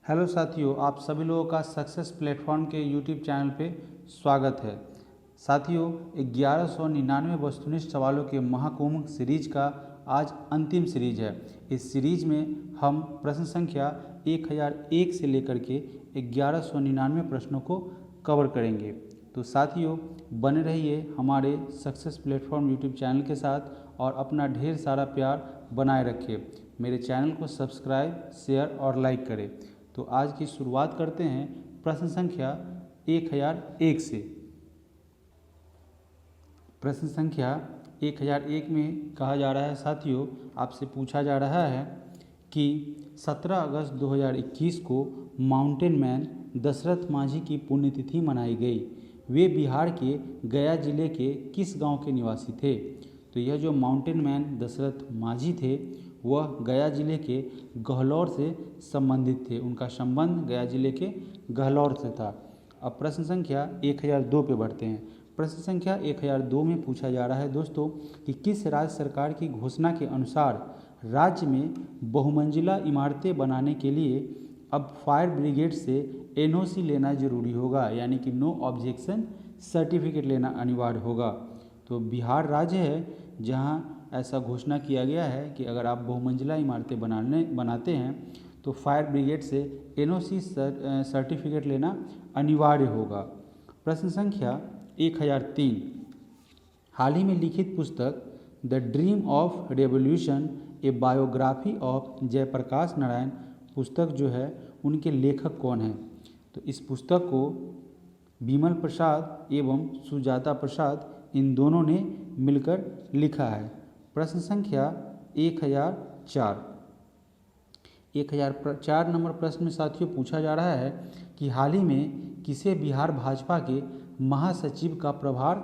Hello साथियों, आप सभी लोगों का सक्सेस प्लेटफॉर्म के यूट्यूब चैनल पे स्वागत है। साथियों, 1199 वस्तुनिष्ठ सवालों के महाकुंभ सीरीज का आज अंतिम सीरीज है। इस सीरीज में हम प्रश्न संख्या 1001 से लेकर के 1199 प्रश्नों को कवर करेंगे। तो साथियों, बने रहिए हमारे सक्सेस प्लेटफॉर्म यूट्यूब चैनल के साथ और अपना ढेर सारा प्यार बनाए रखें। मेरे चैनल को सब्सक्राइब, शेयर और लाइक करें। तो आज की शुरुआत करते हैं प्रश्न संख्या 1001 से। प्रश्न संख्या 1001 में कहा जा रहा है साथियों, आपसे पूछा जा रहा है कि 17 अगस्त 2021 को माउंटेन मैन दशरथ माझी की पुण्यतिथि मनाई गई। वे बिहार के गया जिले के किस गांव के निवासी थे? तो यह जो माउंटेन मैन दशरथ माझी थे वह गया जिले के गहलौर से संबंधित थे। उनका संबंध गया जिले के गहलौर से था। अब प्रश्न संख्या 1002 पे बढ़ते हैं। प्रश्न संख्या 1002 में पूछा जा रहा है दोस्तों कि किस राज्य सरकार की घोषणा के अनुसार राज्य में बहुमंजिला इमारतें बनाने के लिए अब फायर ब्रिगेड से एनओसी लेना जरूरी होगा, यानी कि नो ऑब्जेक्शन सर्टिफिकेट लेना अनिवार्य होगा। तो बिहार राज्य है जहां ऐसा घोषणा किया गया है कि अगर आप बहुमंजिला इमारतें बनाते हैं तो फायर ब्रिगेड से एनओसी सर्टिफिकेट लेना अनिवार्य होगा। प्रश्न संख्या 1003, हाल ही में लिखित पुस्तक the dream of revolution a biography of Jayaprakash Narayan पुस्तक जो है उनके लेखक कौन हैं? तो इस पुस्तक को विमल प्रसाद एवं सुजाता प्रसाद इन दोनों ने मिलकर लिखा है। प्रश्न संख्या 1004 नंबर प्रश्न में साथियों पूछा जा रहा है कि हाल ही में किसे बिहार भाजपा के महासचिव का प्रभार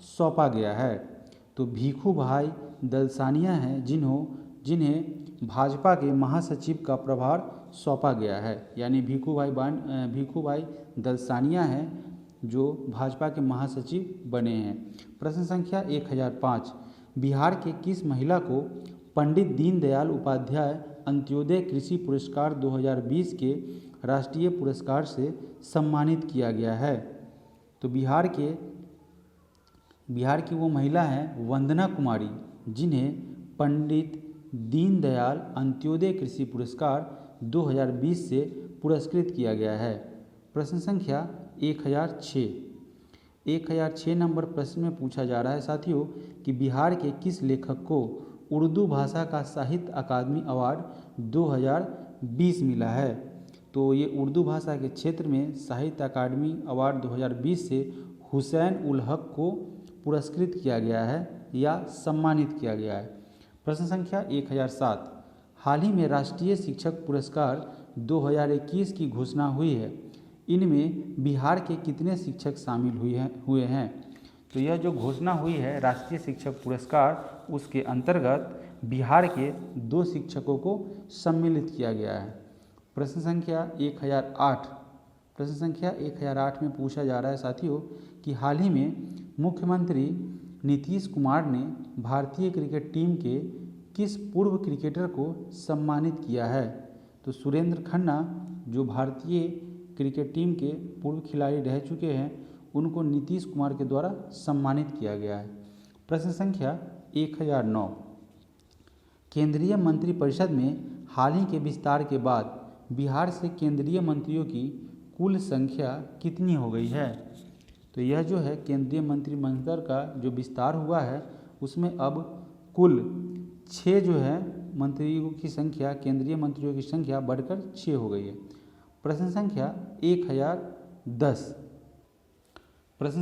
सौंपा गया है? तो भीखू भाई दलसानिया हैं जिन्हें भाजपा के महासचिव का प्रभार सौंपा गया है, यानी भीखू भाई दलसानिया हैं जो भाजपा के महासचिव बने हैं। प्रश्न संख्या 1005, बिहार के किस महिला को पंडित दीनदयाल उपाध्याय अंत्योदय कृषि पुरस्कार 2020 के राष्ट्रीय पुरस्कार से सम्मानित किया गया है? तो बिहार की वो महिला हैं वंदना कुमारी, जिन्हें पंडित दीनदयाल अंत्योदय कृषि पुरस्कार 2020 से पुरस्कृत किया गया है। प्रश्न संख्या 1006 नंबर प्रश्न में पूछा जा रहा है साथियों कि बिहार के किस लेखक को उर्दू भाषा का साहित्य अकादमी अवार्ड 2020 मिला है? तो ये उर्दू भाषा के क्षेत्र में साहित्य अकादमी अवार्ड 2020 से हुसैन उल हक को पुरस्कृत किया गया है या सम्मानित किया गया है। प्रश्न संख्या 1007, हाल ही में राष्ट्रीय शिक्षक पुरस्कार 2021 की घोषणा हुई है। इनमें बिहार के कितने शिक्षक शामिल हुए हैं? तो यह जो घोषणा हुई है राष्ट्रीय शिक्षक पुरस्कार, उसके अंतर्गत बिहार के 2 शिक्षकों को सम्मिलित किया गया है। प्रश्न संख्या 1008 में पूछा जा रहा है साथियों कि हाल ही में मुख्यमंत्री नीतीश कुमार ने भारतीय क्रिकेट टीम के किस पूर्व क्रिकेटर को सम्मानित किया है? तो सुरेंद्र खन्ना जो भारतीय क्रिकेट टीम के पूर्व खिलाड़ी रह चुके हैं, उनको नीतीश कुमार के द्वारा सम्मानित किया गया है। प्रश्न संख्या 1009, केंद्रीय मंत्रिपरिषद में हाल ही के विस्तार के बाद बिहार से केंद्रीय मंत्रियों की कुल संख्या कितनी हो गई है? तो यह जो है केंद्रीय मंत्रिमंडल का जो विस्तार हुआ है उसमें अब कुल 6 जो है मंत्रियों की संख्या, केंद्रीय मंत्रियों की संख्या बढ़कर 6 हो गई है। प्रश्न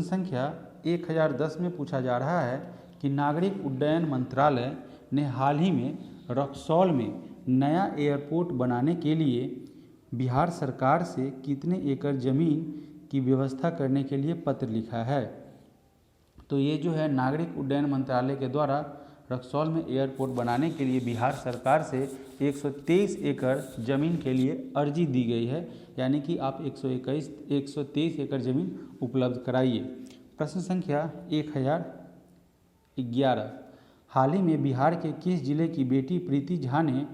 संख्या 1010 में पूछा जा रहा है कि नागरिक उड्डयन मंत्रालय ने हाल ही में रक्सौल में नया एयरपोर्ट बनाने के लिए बिहार सरकार से कितने एकड़ जमीन की व्यवस्था करने के लिए पत्र लिखा है? तो ये जो है नागरिक उड्डयन मंत्रालय के द्वारा रक्सौल में एयरपोर्ट बनाने के लिए बिहार सरकार से 123 एकड़ ज़मीन के लिए अर्जी दी गई है, यानी कि आप 123 एकड़ ज़मीन उपलब्ध कराइए। प्रश्न संख्या 1011, हाल ही में बिहार के किस जिले की बेटी प्रीति झा ने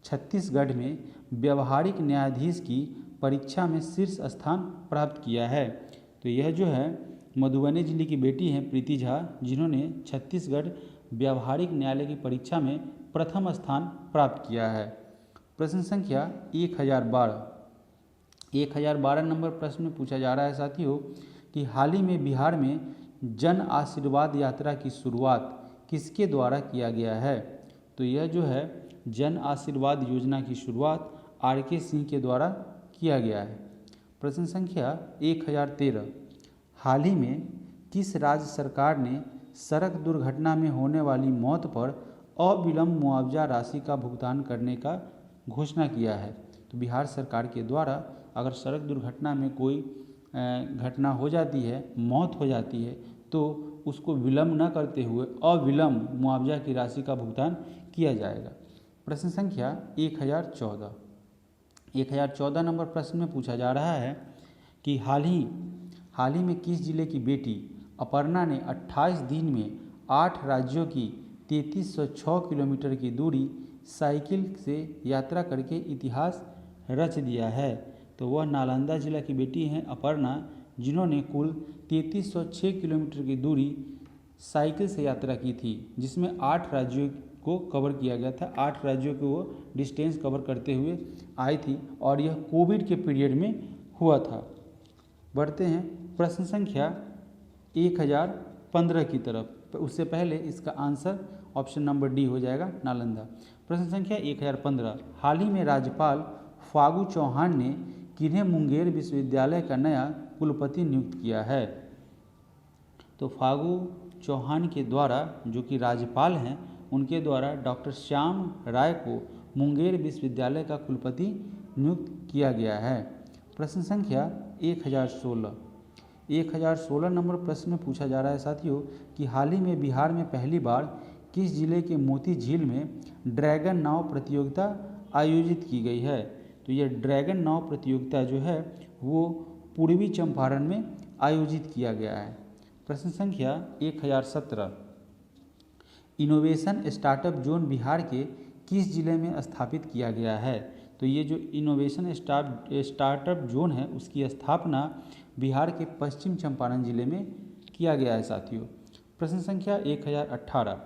छत्तीसगढ़ में व्यवहारिक न्यायाधीश की परीक्षा में शीर्ष स्थान प्राप्त किया है। तो यह जो है मधुबनी जिले की बेटी हैं प्रीति झा, जिन्होंने छत्तीसगढ़ व्यवहारिक न्यायालय की परीक्षा में प्रथम स्थान प्राप्त किया है। प्रश्न संख्या 1012 नंबर प्रश्न में पूछा जा रहा है साथियों कि हाल ही में बिहार में जन आशीर्वाद यात्रा की शुरुआत किसके द्वारा किया गया है। तो यह जो है जन आशीर्वाद योजना की शुरुआत RK सिंह के द्वारा किया गया है। प्रश्न संख्या 1013 हाल ही में किस राज्य सरकार ने सड़क दुर्घटना में होने वाली मौत पर अविलंब मुआवजा राशि का भुगतान करने का घोषणा किया है। तो बिहार सरकार के द्वारा अगर सड़क दुर्घटना में कोई घटना हो जाती है, मौत हो जाती है, तो उसको विलंब न करते हुए अविलंब मुआवजा की राशि का भुगतान किया जाएगा। प्रश्न संख्या 1014 नंबर प्रश्न में पूछा जा रहा है कि हाल ही में किस जिले की बेटी अपर्णा ने 28 दिन में 8 राज्यों की 3306 किलोमीटर की दूरी साइकिल से यात्रा करके इतिहास रच दिया है। तो वह नालंदा जिला की बेटी हैं अपर्णा, जिन्होंने कुल 3306 किलोमीटर की दूरी साइकिल से यात्रा की थी, जिसमें 8 राज्यों को कवर किया गया था। 8 राज्यों को वो डिस्टेंस कवर करते हुए आई थी और यह कोविड के पीरियड में हुआ था। बढ़ते हैं प्रश्न संख्या 1015 की तरफ। उससे पहले इसका आंसर ऑप्शन नंबर डी हो जाएगा, नालंदा। प्रश्न संख्या 1015 हाल ही में राज्यपाल फागू चौहान ने किन्हें मुंगेर विश्वविद्यालय का नया कुलपति नियुक्त किया है। तो फागू चौहान के द्वारा, जो कि राज्यपाल हैं, उनके द्वारा डॉक्टर श्याम राय को मुंगेर विश्वविद्यालय का कुलपति नियुक्त किया गया है। प्रश्न संख्या 1016 नंबर प्रश्न में पूछा जा रहा है साथियों कि हाल ही में बिहार में पहली बार किस जिले के मोती झील में ड्रैगन नाव प्रतियोगिता आयोजित की गई है। तो यह ड्रैगन नाव प्रतियोगिता जो है वो पूर्वी चंपारण में आयोजित किया गया है। प्रश्न संख्या 1017 इनोवेशन स्टार्टअप जोन बिहार के किस जिले में स्थापित किया गया है। तो ये जो इनोवेशन स्टार्टअप जोन है उसकी स्थापना बिहार के पश्चिम चंपारण जिले में किया गया है साथियों। प्रश्न संख्या 1018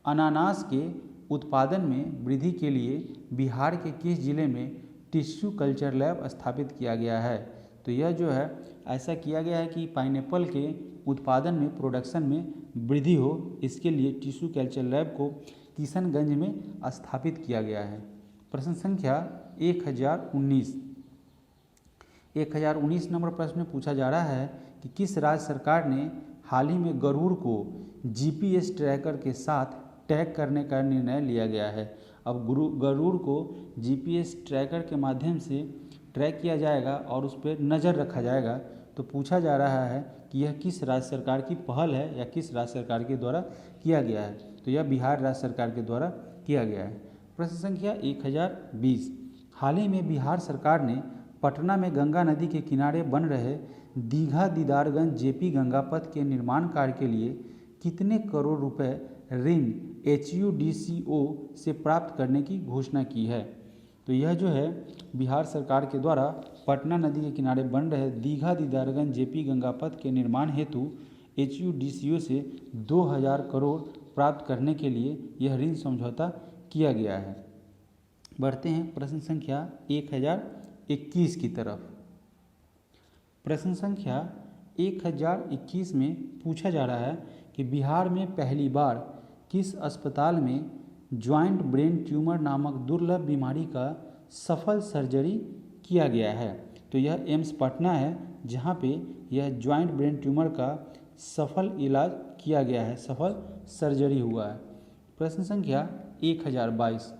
अनानास के उत्पादन में वृद्धि के लिए बिहार के किस जिले में टिश्यू कल्चर लैब स्थापित किया गया है। तो यह जो है ऐसा किया गया है कि पाइनएप्पल के उत्पादन में, प्रोडक्शन में वृद्धि हो, इसके लिए टिश्यू कल्चर लैब को किशनगंज में स्थापित किया गया है। प्रश्न संख्या 1019 नंबर प्रश्न में पूछा जा रहा है कि किस राज्य सरकार ने हाल ही में गरुड़ को GPS ट्रैकर के साथ टैग करने का निर्णय लिया गया है। अब गरुड़ को GPS ट्रैकर के माध्यम से ट्रैक किया जाएगा और उस पर नज़र रखा जाएगा। तो पूछा जा रहा है कि यह किस राज्य सरकार की पहल है या किस राज्य सरकार के द्वारा किया गया है। तो यह बिहार राज्य सरकार के द्वारा किया गया है। प्रश्न संख्या 1020 हाल ही में बिहार सरकार ने पटना में गंगा नदी के किनारे बन रहे दीघा दीदारगंज JP गंगा पथ के निर्माण कार्य के लिए कितने करोड़ रुपए ऋण HUDCO से प्राप्त करने की घोषणा की है। तो यह जो है बिहार सरकार के द्वारा पटना नदी के किनारे बन रहे दीघा दीदारगंज JP गंगा पथ के निर्माण हेतु HUDCO से 2000 करोड़ प्राप्त करने के लिए यह ऋण समझौता किया गया है। बढ़ते हैं प्रश्न संख्या 1021 की तरफ। प्रश्न संख्या 1021 में पूछा जा रहा है कि बिहार में पहली बार किस अस्पताल में ज्वाइंट ब्रेन ट्यूमर नामक दुर्लभ बीमारी का सफल सर्जरी किया गया है। तो यह एम्स पटना है जहां पे यह ज्वाइंट ब्रेन ट्यूमर का सफल इलाज किया गया है, सफल सर्जरी हुआ है। प्रश्न संख्या 1022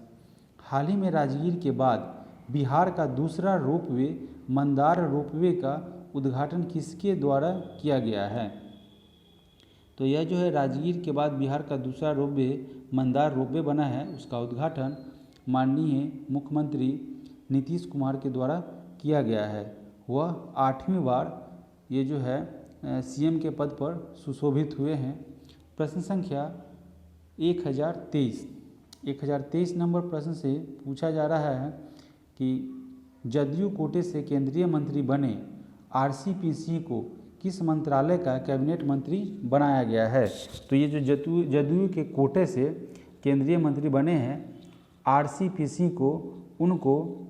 हाल ही में राजगीर के बाद बिहार का दूसरा रोपवे मंदार रोपवे का उद्घाटन किसके द्वारा किया गया है। तो यह जो है राजगीर के बाद बिहार का दूसरा रोपवे मंदार रोपवे बना है, उसका उद्घाटन माननीय मुख्यमंत्री नीतीश कुमार के द्वारा किया गया है। वह 8वीं बार ये जो है CM के पद पर सुशोभित हुए हैं। प्रश्न संख्या 1023 1023 नंबर प्रश्न से पूछा जा रहा है कि जदयू कोटे से केंद्रीय मंत्री बने आरसीपी सिंह को किस मंत्रालय का कैबिनेट मंत्री बनाया गया है। तो ये जो जदयू के कोटे से केंद्रीय मंत्री बने हैं आरसीपी सिंह को, उनको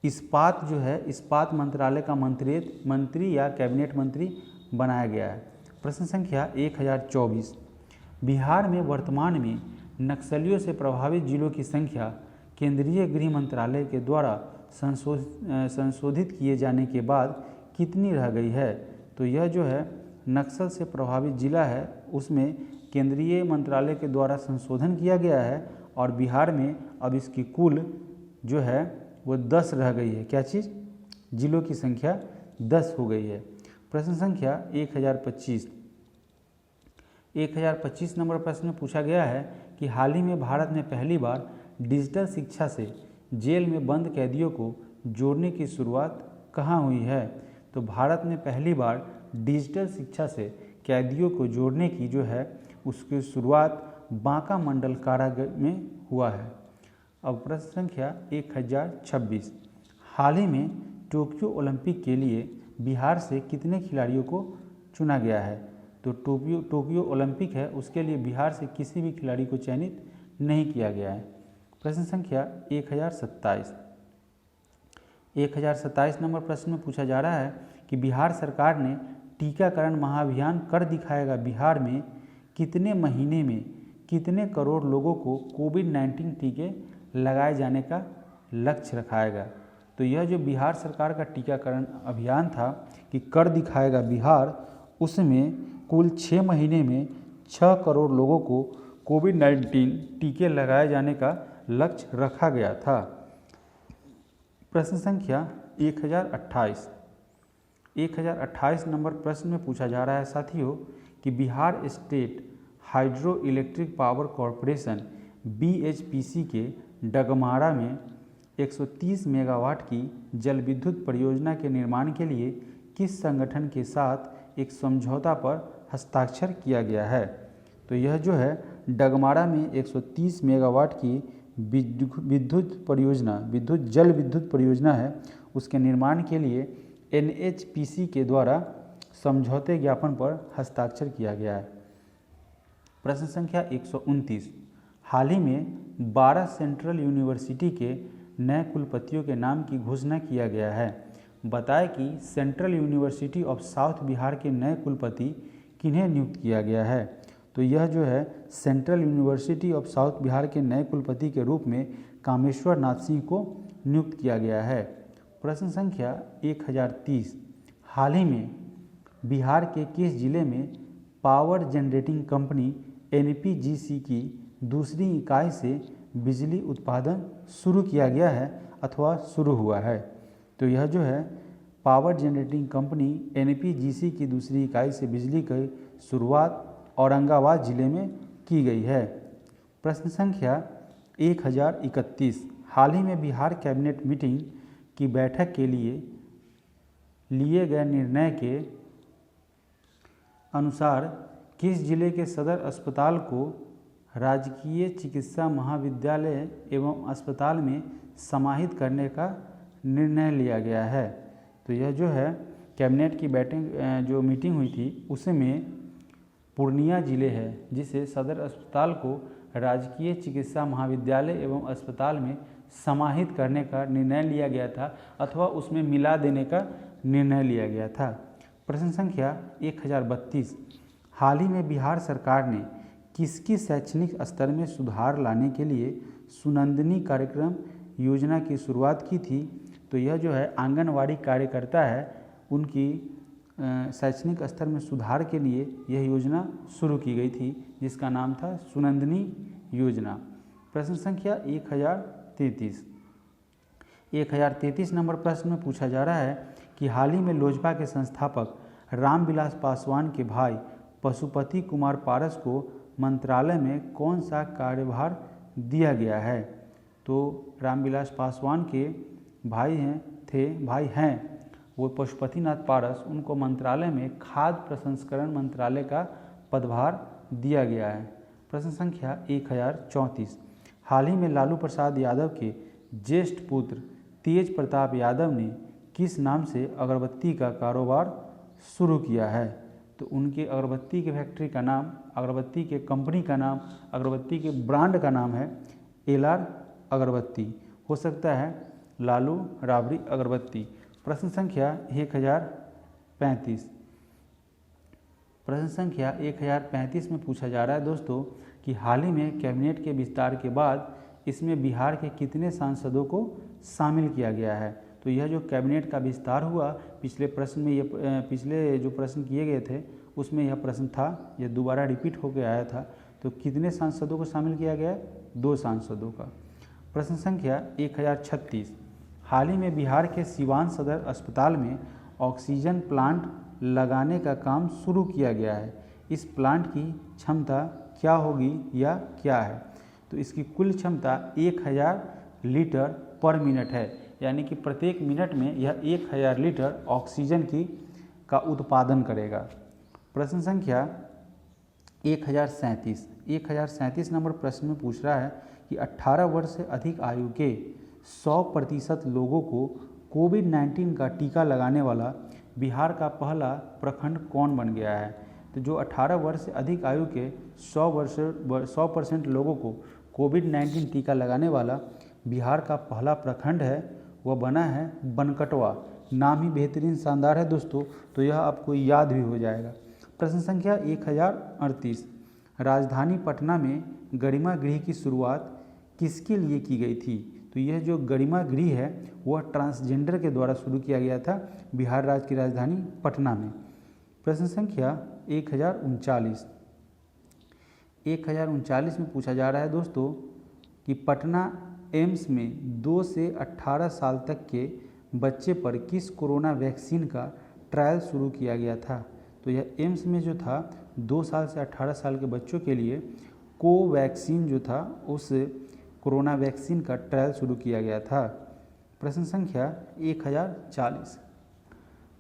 इस्पात जो है इस्पात मंत्रालय का मंत्री या कैबिनेट मंत्री बनाया गया है। प्रश्न संख्या 1024, बिहार में वर्तमान में नक्सलियों से प्रभावित जिलों की संख्या केंद्रीय गृह मंत्रालय के द्वारा संशोधित किए जाने के बाद कितनी रह गई है। तो यह जो है नक्सल से प्रभावित जिला है, उसमें केंद्रीय मंत्रालय के द्वारा संशोधन किया गया है और बिहार में अब इसकी कुल जो है वो 10 रह गई है। क्या चीज़? जिलों की संख्या 10 हो गई है। प्रश्न संख्या 1025 नंबर प्रश्न में पूछा गया है कि हाल ही में भारत में पहली बार डिजिटल शिक्षा से जेल में बंद कैदियों को जोड़ने की शुरुआत कहाँ हुई है। तो भारत में पहली बार डिजिटल शिक्षा से कैदियों को जोड़ने की जो है उसकी शुरुआत बांका मंडल कारागार में हुआ है। अब प्रश्न संख्या 1026, हाल ही में टोक्यो ओलंपिक के लिए बिहार से कितने खिलाड़ियों को चुना गया है। तो टोक्यो ओलंपिक है, उसके लिए बिहार से किसी भी खिलाड़ी को चयनित नहीं किया गया है। प्रश्न संख्या 1027 नंबर प्रश्न में पूछा जा रहा है कि बिहार सरकार ने टीकाकरण महाअभियान कर दिखाएगा बिहार में कितने महीने में कितने करोड़ लोगों को कोविड-19 टीके लगाए जाने का लक्ष्य रखाएगा। तो यह जो बिहार सरकार का टीकाकरण अभियान था कि कर दिखाएगा बिहार, उसमें कुल 6 महीने में 6 करोड़ लोगों को कोविड-19 टीके लगाए जाने का लक्ष्य रखा गया था। प्रश्न संख्या 1028 नंबर प्रश्न में पूछा जा रहा है साथियों कि Bihar state hydro electric power corporation BHPC के डगमारा में 130 मेगावाट की जल विद्युत परियोजना के निर्माण के लिए किस संगठन के साथ एक समझौता पर हस्ताक्षर किया गया है। तो यह जो है डगमारा में 130 मेगावाट की जल विद्युत परियोजना है, उसके निर्माण के लिए NHPC के द्वारा समझौते ज्ञापन पर हस्ताक्षर किया गया है। प्रश्न संख्या 129, हाल ही में 12 सेंट्रल यूनिवर्सिटी के नए कुलपतियों के नाम की घोषणा किया गया है। बताएं कि central university of south Bihar के नए कुलपति किन्हें नियुक्त किया गया है। तो यह जो है central university of south Bihar के नए कुलपति के रूप में कामेश्वर नाथ सिंह को नियुक्त किया गया है। प्रश्न संख्या 1030, हाल ही में बिहार के किस जिले में पावर जनरेटिंग कंपनी NPGC की दूसरी इकाई से बिजली उत्पादन शुरू किया गया है अथवा शुरू हुआ है। तो यह जो है पावर जनरेटिंग कंपनी NPGC की दूसरी इकाई से बिजली की शुरुआत औरंगाबाद जिले में की गई है। प्रश्न संख्या 1031, हाल ही में बिहार कैबिनेट मीटिंग की बैठक के लिए गए निर्णय के अनुसार किस जिले के सदर अस्पताल को राजकीय चिकित्सा महाविद्यालय एवं अस्पताल में समाहित करने का निर्णय लिया गया है। तो यह जो है कैबिनेट की बैठक जो मीटिंग हुई थी उसमें पूर्णिया जिले है जिसे सदर अस्पताल को राजकीय चिकित्सा महाविद्यालय एवं अस्पताल में समाहित करने का निर्णय लिया गया था अथवा उसमें मिला देने का निर्णय लिया गया था। प्रश्न संख्या 1032, हाल ही में बिहार सरकार ने किसकी शैक्षणिक स्तर में सुधार लाने के लिए सुनंदनी कार्यक्रम योजना की शुरुआत की थी। तो यह जो है आंगनवाड़ी कार्यकर्ता है, उनकी शैक्षणिक स्तर में सुधार के लिए यह योजना शुरू की गई थी जिसका नाम था सुनंदनी योजना। प्रश्न संख्या 1033 नंबर प्रश्न में पूछा जा रहा है कि हाल ही में लोजपा के संस्थापक रामविलास पासवान के भाई पशुपति कुमार पारस को मंत्रालय में कौन सा कार्यभार दिया गया है। तो रामविलास पासवान के भाई हैं वो पशुपतिनाथ पारस, उनको मंत्रालय में खाद्य प्रसंस्करण मंत्रालय का पदभार दिया गया है। प्रश्न संख्या 1034, हाल ही में लालू प्रसाद यादव के ज्येष्ठ पुत्र तेज प्रताप यादव ने किस नाम से अगरबत्ती का कारोबार शुरू किया है? तो उनके अगरबत्ती के फैक्ट्री का नाम, अगरबत्ती के कंपनी का नाम, अगरबत्ती के ब्रांड का नाम है एलआर अगरबत्ती। हो सकता है लालू राबड़ी अगरबत्ती। प्रश्न संख्या 1035, प्रश्न संख्या 1035 में पूछा जा रहा है दोस्तों कि हाल ही में कैबिनेट के विस्तार के बाद इसमें बिहार के कितने सांसदों को शामिल किया गया है? तो यह जो कैबिनेट का विस्तार हुआ, पिछले प्रश्न में ये पिछले जो प्रश्न किए गए थे उसमें यह प्रश्न था, यह दोबारा रिपीट होकर आया था। तो कितने सांसदों को शामिल किया गया? 2 सांसदों का। प्रश्न संख्या 1036, हाल ही में बिहार के सिवान सदर अस्पताल में ऑक्सीजन प्लांट लगाने का काम शुरू किया गया है। इस प्लांट की क्षमता क्या होगी या क्या है? तो इसकी कुल क्षमता 1000 लीटर पर मिनट है, यानी कि प्रत्येक मिनट में यह 1000 लीटर ऑक्सीजन का उत्पादन करेगा। प्रश्न संख्या 1037 नंबर प्रश्न में पूछ रहा है कि 18 वर्ष से अधिक आयु के 100% लोगों को कोविड-19 का टीका लगाने वाला बिहार का पहला प्रखंड कौन बन गया है? तो जो 18 वर्ष से अधिक आयु के 100% लोगों को कोविड-19 टीका लगाने वाला बिहार का पहला प्रखंड है, वह बना है बनकटवा। नाम ही बेहतरीन शानदार है दोस्तों, तो यह आपको याद भी हो जाएगा। प्रश्न संख्या 1038, राजधानी पटना में गरिमा गृह की शुरुआत किसके लिए की गई थी? तो यह जो गरिमा गृह है वह ट्रांसजेंडर के द्वारा शुरू किया गया था बिहार राज्य की राजधानी पटना में। प्रश्न संख्या 1039 में पूछा जा रहा है दोस्तों कि पटना एम्स में 2 से 18 साल तक के बच्चे पर किस कोरोना वैक्सीन का ट्रायल शुरू किया गया था? तो यह एम्स में जो था 2 साल से 18 साल के बच्चों के लिए कोवैक्सीन जो था उस कोरोना वैक्सीन का ट्रायल शुरू किया गया था। प्रश्न संख्या 1040,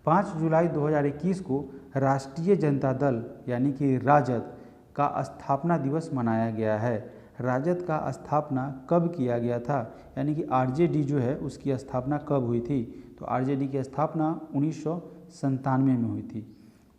5 जुलाई 2021 को राष्ट्रीय जनता दल यानी कि राजद का स्थापना दिवस मनाया गया है। राजद का स्थापना कब किया गया था? यानी कि आरजेडी जो है उसकी स्थापना कब हुई थी? तो आरजेडी की स्थापना 1997 में हुई थी।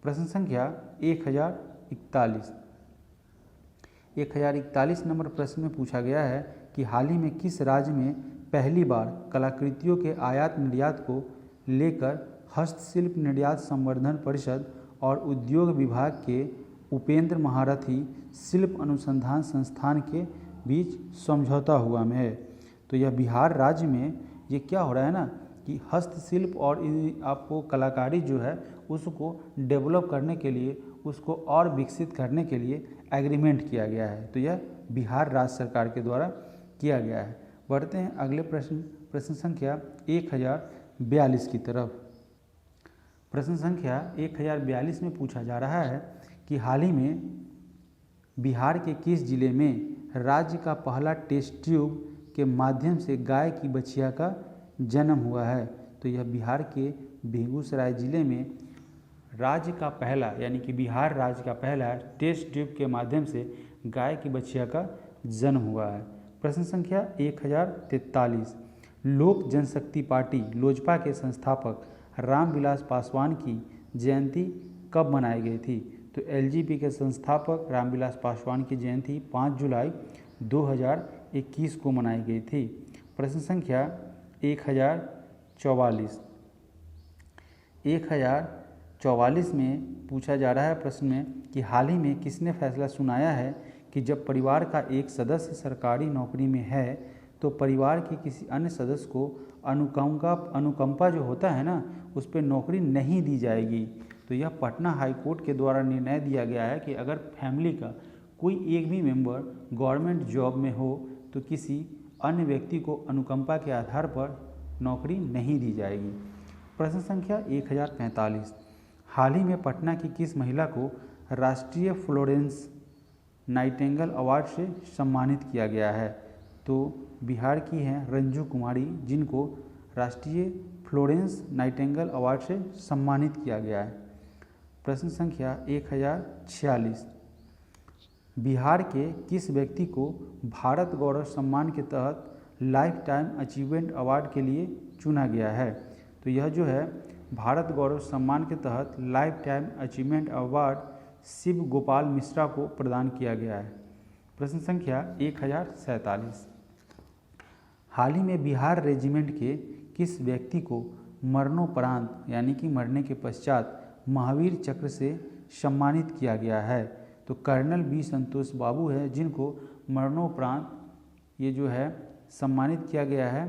प्रश्न संख्या 1041 नंबर प्रश्न में पूछा गया है कि हाल ही में किस राज्य में पहली बार कलाकृतियों के आयात निर्यात को लेकर हस्तशिल्प निर्यात संवर्धन परिषद और उद्योग विभाग के उपेंद्र महारथी शिल्प अनुसंधान संस्थान के बीच समझौता हुआ में है? तो यह बिहार राज्य में ये क्या हो रहा है ना कि हस्तशिल्प और आपको कलाकारी जो है उसको डेवलप करने के लिए, उसको और विकसित करने के लिए एग्रीमेंट किया गया है। तो यह बिहार राज्य सरकार के द्वारा किया गया है। बढ़ते हैं अगले प्रश्न संख्या 1042 की तरफ। प्रश्न संख्या 1042 में पूछा जा रहा है कि हाल ही में बिहार के किस जिले में राज्य का पहला टेस्ट ट्यूब के माध्यम से गाय की बछिया का जन्म हुआ है? तो यह बिहार के बेगूसराय जिले में राज्य का पहला यानी कि बिहार राज्य का पहला टेस्ट ट्यूब के माध्यम से गाय की बछिया का जन्म हुआ है। प्रश्न संख्या 1043, लोक जनशक्ति पार्टी लोजपा के संस्थापक रामविलास पासवान की जयंती कब मनाई गई थी? तो एलजेपी के संस्थापक रामविलास पासवान की जयंती 5 जुलाई 2021 को मनाई गई थी। प्रश्न संख्या 1044 में पूछा जा रहा है प्रश्न में कि हाल ही में किसने फैसला सुनाया है कि जब परिवार का एक सदस्य सरकारी नौकरी में है तो परिवार के किसी अन्य सदस्य को अनुकंपा जो होता है ना उस पर नौकरी नहीं दी जाएगी। तो यह पटना हाई कोर्ट के द्वारा निर्णय दिया गया है कि अगर फैमिली का कोई एक भी मेंबर गवर्नमेंट जॉब में हो तो किसी अन्य व्यक्ति को अनुकंपा के आधार पर नौकरी नहीं दी जाएगी। प्रश्न संख्या 1045, हाल ही में पटना की किस महिला को राष्ट्रीय फ्लोरेंस नाइटिंगेल अवार्ड से सम्मानित किया गया है? तो बिहार की हैं रंजू कुमारी, जिनको राष्ट्रीय फ्लोरेंस नाइटिंगेल अवार्ड से सम्मानित किया गया है। प्रश्न संख्या 1046, बिहार के किस व्यक्ति को भारत गौरव सम्मान के तहत लाइफ टाइम अचीवमेंट अवार्ड के लिए चुना गया है? तो यह जो है भारत गौरव सम्मान के तहत life time achievement award Shiv Gopal Mishra को प्रदान किया गया है। प्रश्न संख्या 1047। हाल ही में बिहार रेजिमेंट के किस व्यक्ति को मरणोपरांत यानी कि मरने के पश्चात महावीर चक्र से सम्मानित किया गया है? तो कर्नल बी संतोष बाबू है जिनको मरणोपरांत ये जो है सम्मानित किया गया है।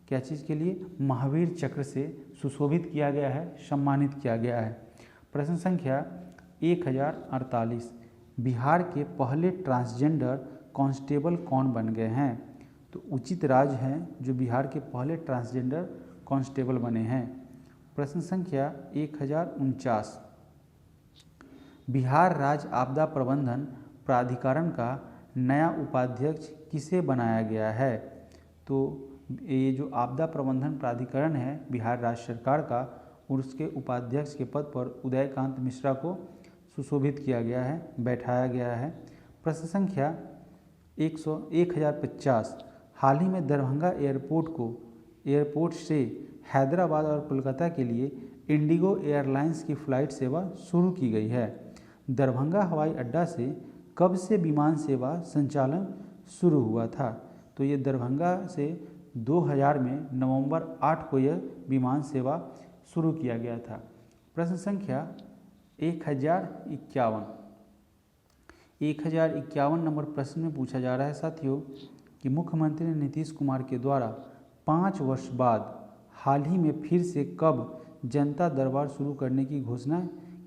क्या चीज़ के लिए? महावीर चक्र से सुशोभित किया गया है, सम्मानित किया गया है। प्रश्न संख्या 1048। बिहार के पहले ट्रांसजेंडर कांस्टेबल कौन बन गए हैं? तो उचित राज हैं जो बिहार के पहले ट्रांसजेंडर कांस्टेबल बने हैं। प्रश्न संख्या 1049। बिहार राज्य आपदा प्रबंधन प्राधिकरण का नया उपाध्यक्ष किसे बनाया गया है? तो ये जो आपदा प्रबंधन प्राधिकरण है बिहार राज्य सरकार का, और उसके उपाध्यक्ष के पद पर उदयकांत मिश्रा को सुशोभित किया गया है, बैठाया गया है। प्रश्न संख्या 1050। हाल ही में दरभंगा एयरपोर्ट से हैदराबाद और कोलकाता के लिए इंडिगो एयरलाइंस की फ़्लाइट सेवा शुरू की गई है। दरभंगा हवाई अड्डा से कब से विमान सेवा संचालन शुरू हुआ था? तो ये दरभंगा से 2000 में नवंबर 8 को यह विमान सेवा शुरू किया गया था। प्रश्न संख्या 1051। 1051 नंबर प्रश्न में पूछा जा रहा है साथियों कि मुख्यमंत्री नीतीश कुमार के द्वारा 5 वर्ष बाद हाल ही में फिर से कब जनता दरबार शुरू करने की घोषणा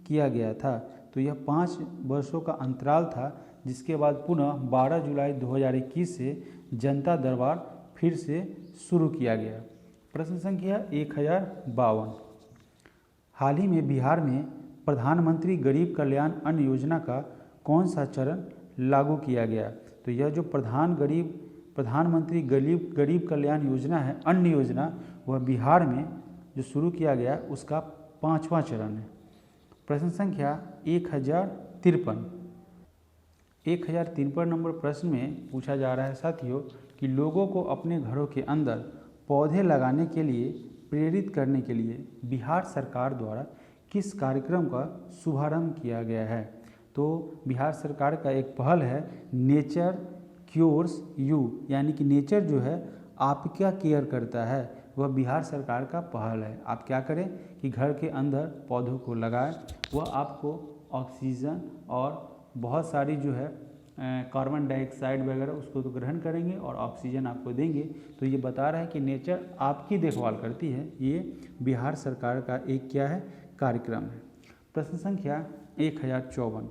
किया गया था? तो यह 5 वर्षों का अंतराल था जिसके बाद पुनः 12 जुलाई 2021 से जनता दरबार फिर से शुरू किया गया। प्रश्न संख्या 1052। हाल ही में बिहार में प्रधानमंत्री गरीब कल्याण अन्न योजना का कौन सा चरण लागू किया गया? तो यह जो प्रधानमंत्री गरीब कल्याण योजना है, अन्न योजना, वह बिहार में जो शुरू किया गया उसका 5वां चरण है। प्रश्न संख्या 1053। 1053 नंबर प्रश्न में पूछा जा रहा है साथियों कि लोगों को अपने घरों के अंदर पौधे लगाने के लिए प्रेरित करने के लिए बिहार सरकार द्वारा किस कार्यक्रम का शुभारंभ किया गया है? तो बिहार सरकार का एक पहल है नेचर क्योर्स यू, यानी कि नेचर जो है आपका केयर करता है, वह बिहार सरकार का पहल है। आप क्या करें कि घर के अंदर पौधों को लगाएं, वह आपको ऑक्सीजन और बहुत सारी जो है कार्बन डाइऑक्साइड वगैरह उसको तो ग्रहण करेंगे और ऑक्सीजन आपको देंगे। तो ये बता रहा है कि नेचर आपकी देखभाल करती है। ये बिहार सरकार का एक क्या है कार्यक्रम है। प्रश्न संख्या 1054।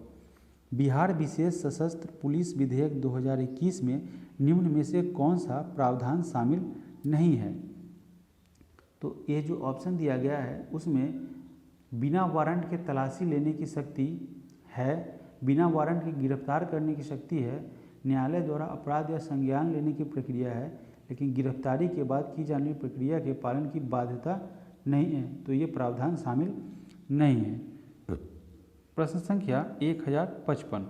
बिहार विशेष सशस्त्र पुलिस विधेयक 2021 में निम्न में से कौन सा प्रावधान शामिल नहीं है? तो ये जो ऑप्शन दिया गया है उसमें बिना वारंट के तलाशी लेने की शक्ति है, बिना वारंट के गिरफ्तार करने की शक्ति है, न्यायालय द्वारा अपराध या संज्ञान लेने की प्रक्रिया है, लेकिन गिरफ्तारी के बाद की जाने वाली प्रक्रिया के पालन की बाध्यता नहीं है। तो ये प्रावधान शामिल नहीं है। प्रश्न संख्या 1055।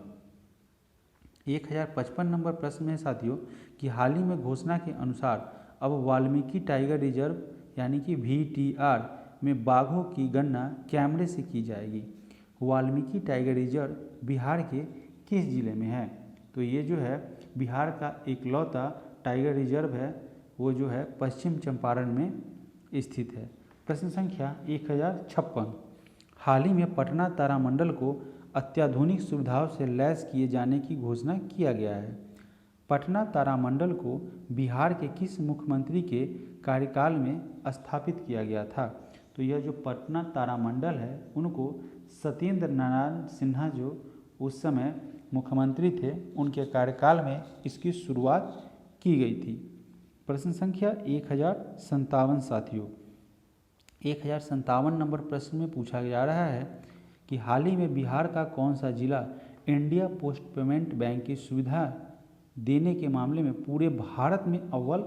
1055 नंबर प्रश्न में साथियों कि हाल ही में घोषणा के अनुसार अब वाल्मीकि टाइगर रिजर्व यानी कि VTR में बाघों की गणना कैमरे से की जाएगी। वाल्मीकि टाइगर रिजर्व बिहार के किस जिले में है? तो ये जो है बिहार का इकलौता टाइगर रिजर्व है, वो जो है पश्चिम चंपारण में स्थित है। प्रश्न संख्या 1056। हाल ही में पटना तारामंडल को अत्याधुनिक सुविधाओं से लैस किए जाने की घोषणा किया गया है। पटना तारामंडल को बिहार के किस मुख्यमंत्री के कार्यकाल में स्थापित किया गया था? तो यह जो पटना तारामंडल है उनको सत्येंद्र नारायण सिन्हा जो उस समय मुख्यमंत्री थे उनके कार्यकाल में इसकी शुरुआत की गई थी। प्रश्न संख्या 1057 साथियों 1057 नंबर प्रश्न में पूछा जा रहा है कि हाल ही में बिहार का कौन सा जिला इंडिया पोस्ट पेमेंट बैंक की सुविधा देने के मामले में पूरे भारत में अव्वल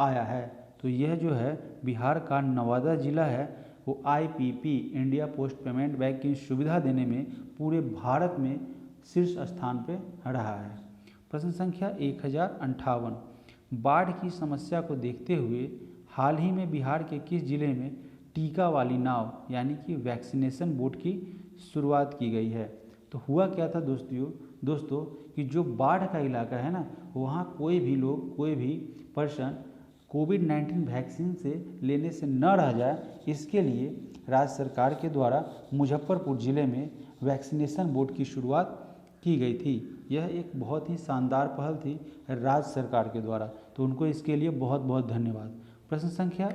आया है? तो यह जो है बिहार का नवादा जिला है, वो IPP India post payment bank की सुविधा देने में पूरे भारत में शीर्ष स्थान पर रहा है। प्रश्न संख्या 1058, बाढ़ की समस्या को देखते हुए हाल ही में बिहार के किस जिले में टीका वाली नाव यानी कि वैक्सीनेशन बोट की शुरुआत की गई है? तो हुआ क्या था दोस्तों कि जो बाढ़ का इलाका है ना, वहाँ कोई भी लोग, कोई भी पर्सन कोविड-19 वैक्सीन से लेने से न रह जाए, इसके लिए राज्य सरकार के द्वारा मुजफ्फरपुर ज़िले में वैक्सीनेशन बोट की शुरुआत की गई थी। यह एक बहुत ही शानदार पहल थी राज्य सरकार के द्वारा, तो उनको इसके लिए बहुत बहुत धन्यवाद। प्रश्न संख्या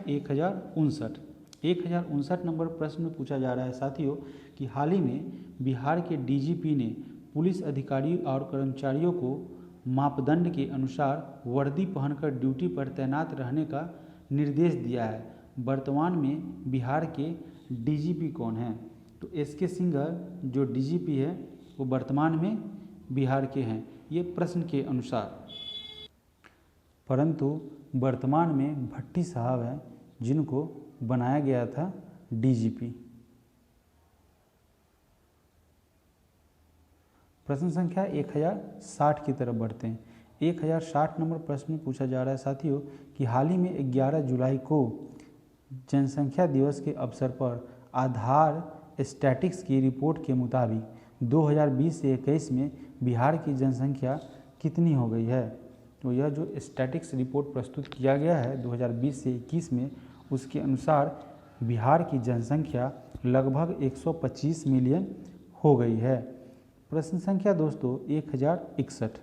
1059 नंबर प्रश्न में पूछा जा रहा है साथियों कि हाल ही में बिहार के डीजीपी ने पुलिस अधिकारी और कर्मचारियों को मापदंड के अनुसार वर्दी पहनकर ड्यूटी पर तैनात रहने का निर्देश दिया है। वर्तमान में बिहार के डीजीपी कौन हैं? तो एसके सिंघल जो डीजीपी है वो वर्तमान में बिहार के हैं, ये प्रश्न के अनुसार। परंतु वर्तमान में भट्टी साहब हैं जिनको बनाया गया था डीजीपी। प्रश्न संख्या 1060 की तरफ बढ़ते हैं। 1060 नंबर प्रश्न में पूछा जा रहा है साथियों कि हाल ही में 11 जुलाई को जनसंख्या दिवस के अवसर पर आधार स्टैटिक्स की रिपोर्ट के मुताबिक 2020 से 21 में बिहार की जनसंख्या कितनी हो गई है? तो यह जो स्टैटिक्स रिपोर्ट प्रस्तुत किया गया है 2020 से 21 में, उसके अनुसार बिहार की जनसंख्या लगभग 125 मिलियन हो गई है। प्रश्न संख्या दोस्तों 1061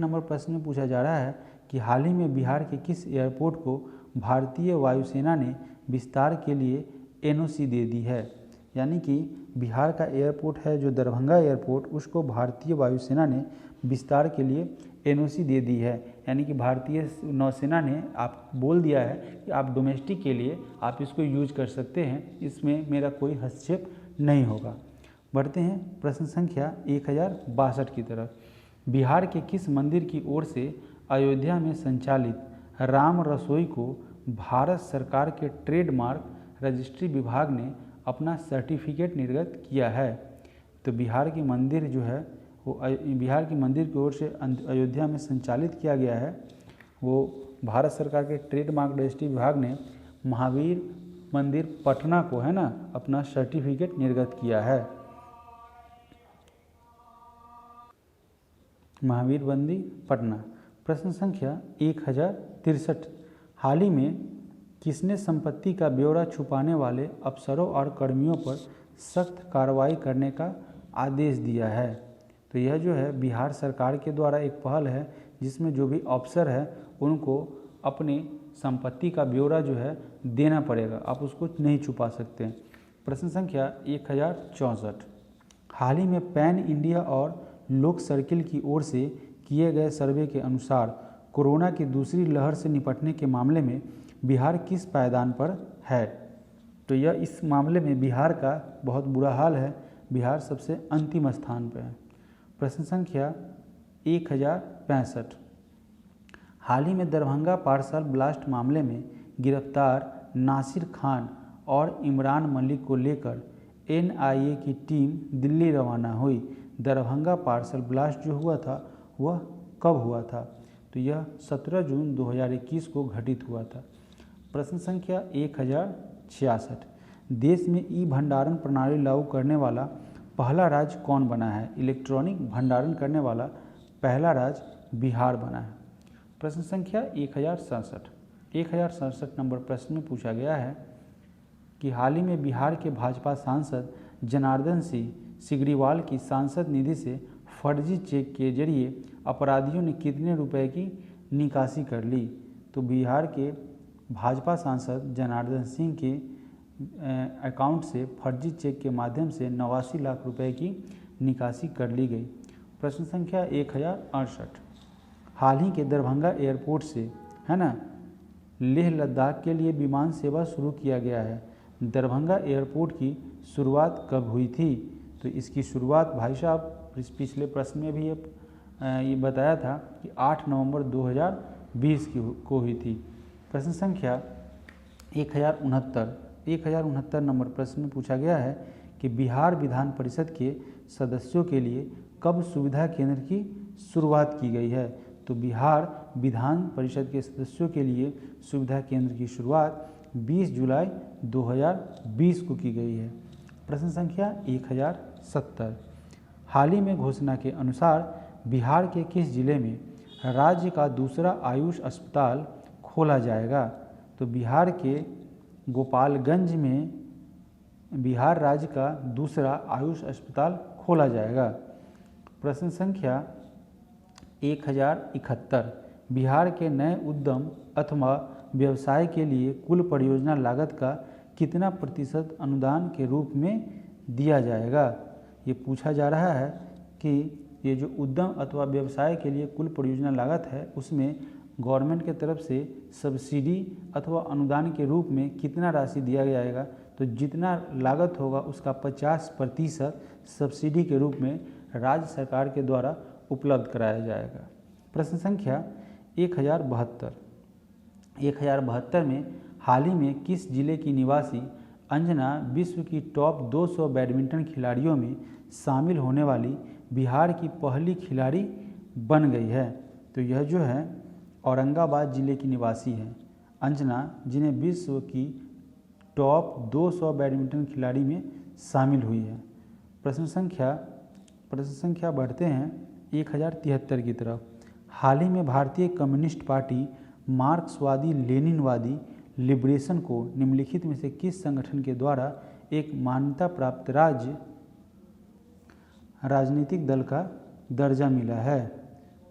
नंबर प्रश्न में पूछा जा रहा है कि हाल ही में बिहार के किस एयरपोर्ट को भारतीय वायुसेना ने विस्तार के लिए एनओसी दे दी है? यानी कि बिहार का एयरपोर्ट है जो दरभंगा एयरपोर्ट, उसको भारतीय वायुसेना ने विस्तार के लिए एनओसी दे दी है। यानी कि भारतीय नौसेना ने आप बोल दिया है कि आप डोमेस्टिक के लिए आप इसको यूज कर सकते हैं, इसमें मेरा कोई हस्तक्षेप नहीं होगा। बढ़ते हैं प्रश्न संख्या 1062 की तरफ। बिहार के किस मंदिर की ओर से अयोध्या में संचालित राम रसोई को भारत सरकार के ट्रेडमार्क रजिस्ट्री विभाग ने अपना सर्टिफिकेट निर्गत किया है? तो बिहार की मंदिर जो है वो बिहार की मंदिर की ओर से अयोध्या में संचालित किया गया है, वो भारत सरकार के ट्रेडमार्क रजिस्ट्री विभाग ने महावीर मंदिर पटना को है ना अपना सर्टिफिकेट निर्गत किया है। महावीर मंदिर पटना। प्रश्न संख्या 1063, हाल ही में किसने संपत्ति का ब्यौरा छुपाने वाले अफसरों और कर्मियों पर सख्त कार्रवाई करने का आदेश दिया है? तो यह जो है बिहार सरकार के द्वारा एक पहल है जिसमें जो भी अफसर है उनको अपने संपत्ति का ब्यौरा जो है देना पड़ेगा, आप उसको नहीं छुपा सकते। प्रश्न संख्या 1064, हाल ही में पैन इंडिया और लोक सर्किल की ओर से किए गए सर्वे के अनुसार कोरोना की दूसरी लहर से निपटने के मामले में बिहार किस पायदान पर है? तो यह इस मामले में बिहार का बहुत बुरा हाल है, बिहार सबसे अंतिम स्थान पर है। प्रश्न संख्या 1065, हाल ही में दरभंगा पार्सल ब्लास्ट मामले में गिरफ्तार नासिर खान और इमरान मलिक को लेकर एनआईए की टीम दिल्ली रवाना हुई। दरभंगा पार्सल ब्लास्ट जो हुआ था वह कब हुआ था? तो यह 17 जून 2021 को घटित हुआ था। प्रश्न संख्या 1066, देश में ई भंडारण प्रणाली लागू करने वाला पहला राज्य कौन बना है? इलेक्ट्रॉनिक भंडारण करने वाला पहला राज्य बिहार बना है। प्रश्न संख्या 1067 नंबर प्रश्न में पूछा गया है कि हाल ही में बिहार के भाजपा सांसद जनार्दन सिंह सिग्रीवाल की सांसद निधि से फर्जी चेक के जरिए अपराधियों ने कितने रुपए की निकासी कर ली? तो बिहार के भाजपा सांसद जनार्दन सिंह के अकाउंट से फर्जी चेक के माध्यम से 89 लाख रुपए की निकासी कर ली गई। प्रश्न संख्या 1068, हाल ही के दरभंगा एयरपोर्ट से है ना लेह लद्दाख के लिए विमान सेवा शुरू किया गया है। दरभंगा एयरपोर्ट की शुरुआत कब हुई थी? तो इसकी शुरुआत भाई साहब पिछले प्रश्न में भी ये बताया था कि 8 नवंबर 2020 को हुई थी। प्रश्न संख्या 1069 नंबर प्रश्न में पूछा गया है कि बिहार विधान परिषद के सदस्यों के लिए कब सुविधा केंद्र की शुरुआत की गई है? तो बिहार विधान परिषद के सदस्यों के लिए सुविधा केंद्र की शुरुआत 20 जुलाई 2020 को की गई है। प्रश्न संख्या 1070। हाल ही में घोषणा के अनुसार बिहार के किस जिले में राज्य का दूसरा आयुष अस्पताल खोला जाएगा? तो बिहार के गोपालगंज में बिहार राज्य का दूसरा आयुष अस्पताल खोला जाएगा। प्रश्न संख्या 1071। बिहार के नए उद्यम अथवा व्यवसाय के लिए कुल परियोजना लागत का कितना प्रतिशत अनुदान के रूप में दिया जाएगा? ये पूछा जा रहा है कि ये जो उद्यम अथवा व्यवसाय के लिए कुल परियोजना लागत है उसमें गवर्नमेंट के तरफ से सब्सिडी अथवा अनुदान के रूप में कितना राशि दिया जाएगा? तो जितना लागत होगा उसका 50% सब्सिडी के रूप में राज्य सरकार के द्वारा उपलब्ध कराया जाएगा। प्रश्न संख्या 1072। 1072 में हाल ही में किस जिले की निवासी अंजना विश्व की टॉप 200 बैडमिंटन खिलाड़ियों में शामिल होने वाली बिहार की पहली खिलाड़ी बन गई है? तो यह जो है औरंगाबाद जिले की निवासी है अंजना, जिन्हें विश्व की टॉप 200 बैडमिंटन खिलाड़ी में शामिल हुई है। प्रश्न संख्या बढ़ते हैं 1073 की तरफ। हाल ही में भारतीय कम्युनिस्ट पार्टी मार्क्सवादी लेनिनवादी लिबरेशन को निम्नलिखित में से किस संगठन के द्वारा एक मान्यता प्राप्त राजनीतिक दल का दर्जा मिला है?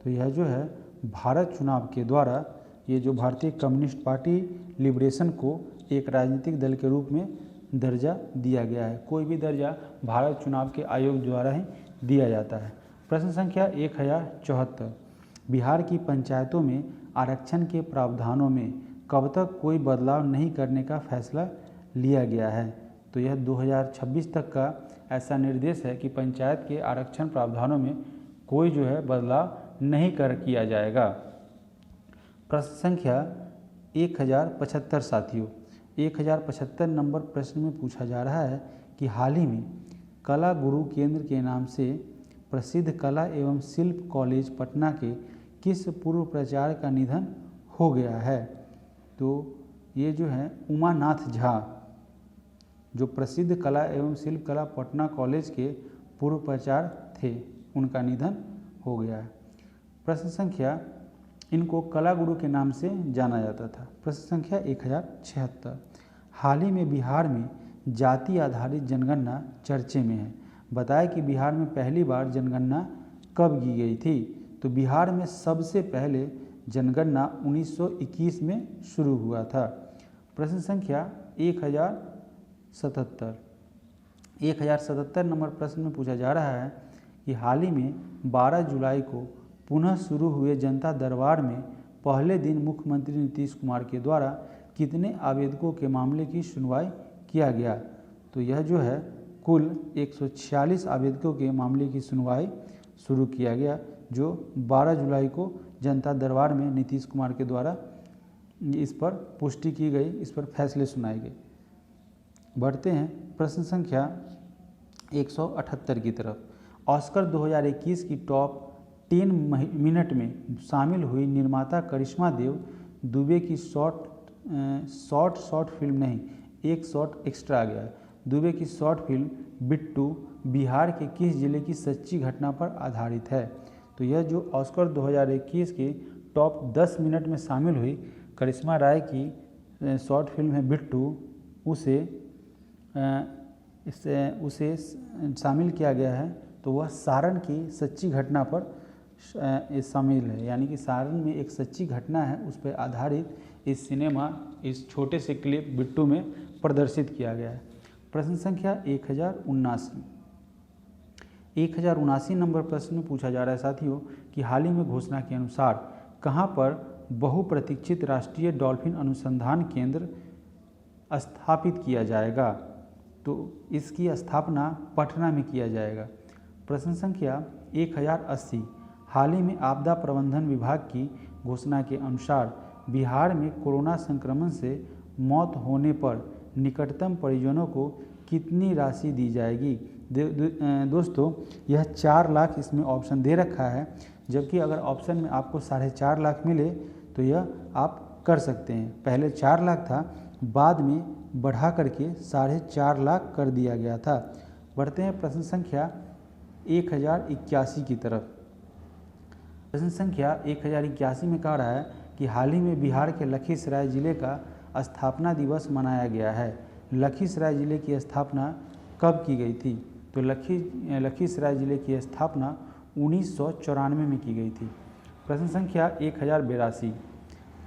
तो यह जो है भारत चुनाव के द्वारा ये जो भारतीय कम्युनिस्ट पार्टी लिबरेशन को एक राजनीतिक दल के रूप में दर्जा दिया गया है। कोई भी दर्जा भारत चुनाव के आयोग द्वारा ही दिया जाता है। प्रश्न संख्या 1074। बिहार की पंचायतों में आरक्षण के प्रावधानों में कब तक कोई बदलाव नहीं करने का फैसला लिया गया है? तो यह 2026 तक का ऐसा निर्देश है कि पंचायत के आरक्षण प्रावधानों में कोई जो है बदलाव नहीं किया जाएगा। प्रश्न संख्या 1075 साथियों, 1075 नंबर प्रश्न में पूछा जा रहा है कि हाल ही में कला गुरु केंद्र के नाम से प्रसिद्ध कला एवं शिल्प कॉलेज पटना के किस पूर्व प्राचार्य का निधन हो गया है? तो ये जो है उमानाथ झा, जो प्रसिद्ध कला एवं शिल्प कला पटना कॉलेज के पूर्व प्राचार्य थे, उनका निधन हो गया है। प्रश्न संख्या, इनको कला गुरु के नाम से जाना जाता था। प्रश्न संख्या 1076। हाल ही में बिहार में जाति आधारित जनगणना चर्चे में है। बताया कि बिहार में पहली बार जनगणना कब की गई थी? तो बिहार में सबसे पहले जनगणना 1921 में शुरू हुआ था। प्रश्न संख्या 1077। 1077 नंबर प्रश्न में पूछा जा रहा है कि हाल ही में 12 जुलाई को पुनः शुरू हुए जनता दरबार में पहले दिन मुख्यमंत्री नीतीश कुमार के द्वारा कितने आवेदकों के मामले की सुनवाई किया गया? तो यह जो है कुल 146 आवेदकों के मामले की सुनवाई शुरू किया गया, जो 12 जुलाई को जनता दरबार में नीतीश कुमार के द्वारा इस पर पुष्टि की गई, इस पर फैसले सुनाए गए। बढ़ते हैं प्रश्न संख्या 178 की तरफ। ऑस्कर 2021 की टॉप 10 मिनट में शामिल हुई निर्माता करिश्मा देव दुबे की शॉर्ट फिल्म नहीं, एक शॉर्ट एक्स्ट्रा आ गया है। दुबे की शॉर्ट फिल्म बिट्टू बिहार के किस जिले की सच्ची घटना पर आधारित है? तो यह जो ऑस्कर 2021 के टॉप 10 मिनट में शामिल हुई करिश्मा राय की शॉर्ट फिल्म है बिट्टू, उसे शामिल किया गया है। तो वह सारण की सच्ची घटना पर शामिल है, यानी कि सारण में एक सच्ची घटना है उस पर आधारित इस सिनेमा, इस छोटे से क्लिप बिट्टू में प्रदर्शित किया गया है। प्रश्न संख्या 1079। 1079 नंबर प्रश्न में पूछा जा रहा है साथियों कि हाल ही में घोषणा के अनुसार कहाँ पर बहुप्रतीक्षित राष्ट्रीय डॉल्फिन अनुसंधान केंद्र स्थापित किया जाएगा? तो इसकी स्थापना पटना में किया जाएगा। प्रश्न संख्या 1080। हाल ही में आपदा प्रबंधन विभाग की घोषणा के अनुसार बिहार में कोरोना संक्रमण से मौत होने पर निकटतम परिजनों को कितनी राशि दी जाएगी? दोस्तों यह 4 लाख इसमें ऑप्शन दे रखा है, जबकि अगर ऑप्शन में आपको 4.5 लाख मिले तो यह आप कर सकते हैं। पहले 4 लाख था, बाद में बढ़ा करके 4.5 लाख कर दिया गया था। बढ़ते हैं प्रश्न संख्या 1081 की तरफ। प्रश्न संख्या 1081 में कह रहा है कि हाल ही में बिहार के लखीसराय जिले का स्थापना दिवस मनाया गया है। लखीसराय जिले की स्थापना कब की गई थी? तो लखीसराय जिले की स्थापना 1994 में की गई थी। प्रश्न संख्या 1082,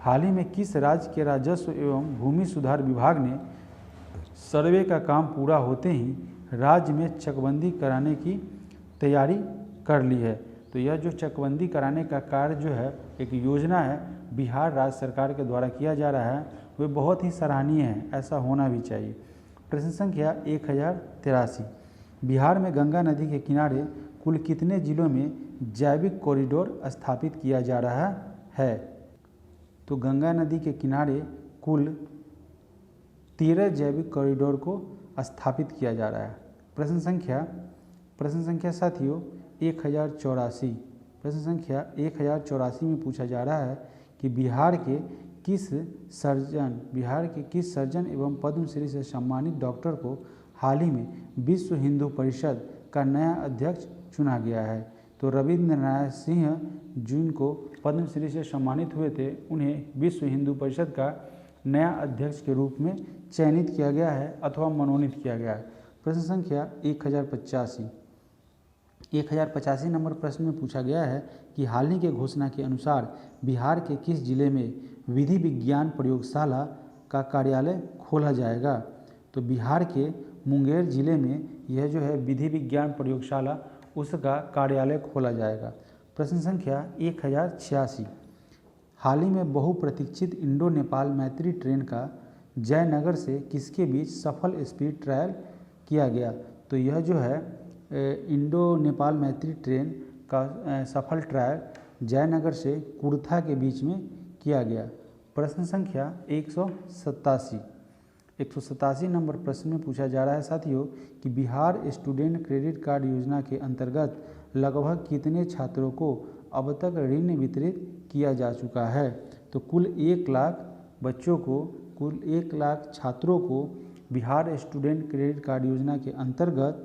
हाल ही में किस राज्य के राजस्व एवं भूमि सुधार विभाग ने सर्वे का काम पूरा होते ही राज्य में चकबंदी कराने की तैयारी कर ली है? तो यह जो चकबंदी कराने का कार्य जो है, एक योजना है बिहार राज्य सरकार के द्वारा किया जा रहा है, वह बहुत ही सराहनीय है, ऐसा होना भी चाहिए। प्रश्न संख्या 1083, बिहार में गंगा नदी के किनारे कुल कितने जिलों में जैविक कॉरिडोर स्थापित किया जा रहा है? तो गंगा नदी के किनारे कुल 13 जैविक कॉरिडोर को स्थापित किया जा रहा है। प्रश्न संख्या साथियों 1084, प्रश्न संख्या 1084 में पूछा जा रहा है कि बिहार के किस सर्जन एवं पद्मश्री से सम्मानित डॉक्टर को हाल ही में विश्व हिंदू परिषद का नया अध्यक्ष चुना गया है? तो रविंद्र नारायण सिंह जिनको पद्मश्री से सम्मानित हुए थे, उन्हें विश्व हिंदू परिषद का नया अध्यक्ष के रूप में चयनित किया गया है अथवा मनोनीत किया गया है। प्रश्न संख्या 1085 नंबर प्रश्न में पूछा गया है कि हाल ही के घोषणा के अनुसार बिहार के किस जिले में विधि विज्ञान प्रयोगशाला का कार्यालय खोला जाएगा? तो बिहार के मुंगेर जिले में यह जो है विधि विज्ञान प्रयोगशाला, उसका कार्यालय खोला जाएगा। प्रश्न संख्या 1086, हाल ही में बहुप्रतीक्षित इंडो नेपाल मैत्री ट्रेन का जयनगर से किसके बीच सफल स्पीड ट्रायल किया गया? तो यह जो है इंडो नेपाल मैत्री ट्रेन का सफल ट्रायल जयनगर से कुर्था के बीच में किया गया। प्रश्न संख्या 187 नंबर प्रश्न में पूछा जा रहा है साथियों कि बिहार स्टूडेंट क्रेडिट कार्ड योजना के अंतर्गत लगभग कितने छात्रों को अब तक ऋण वितरित किया जा चुका है? तो कुल 1 लाख बच्चों को, कुल 1 लाख छात्रों को बिहार स्टूडेंट क्रेडिट कार्ड योजना के अंतर्गत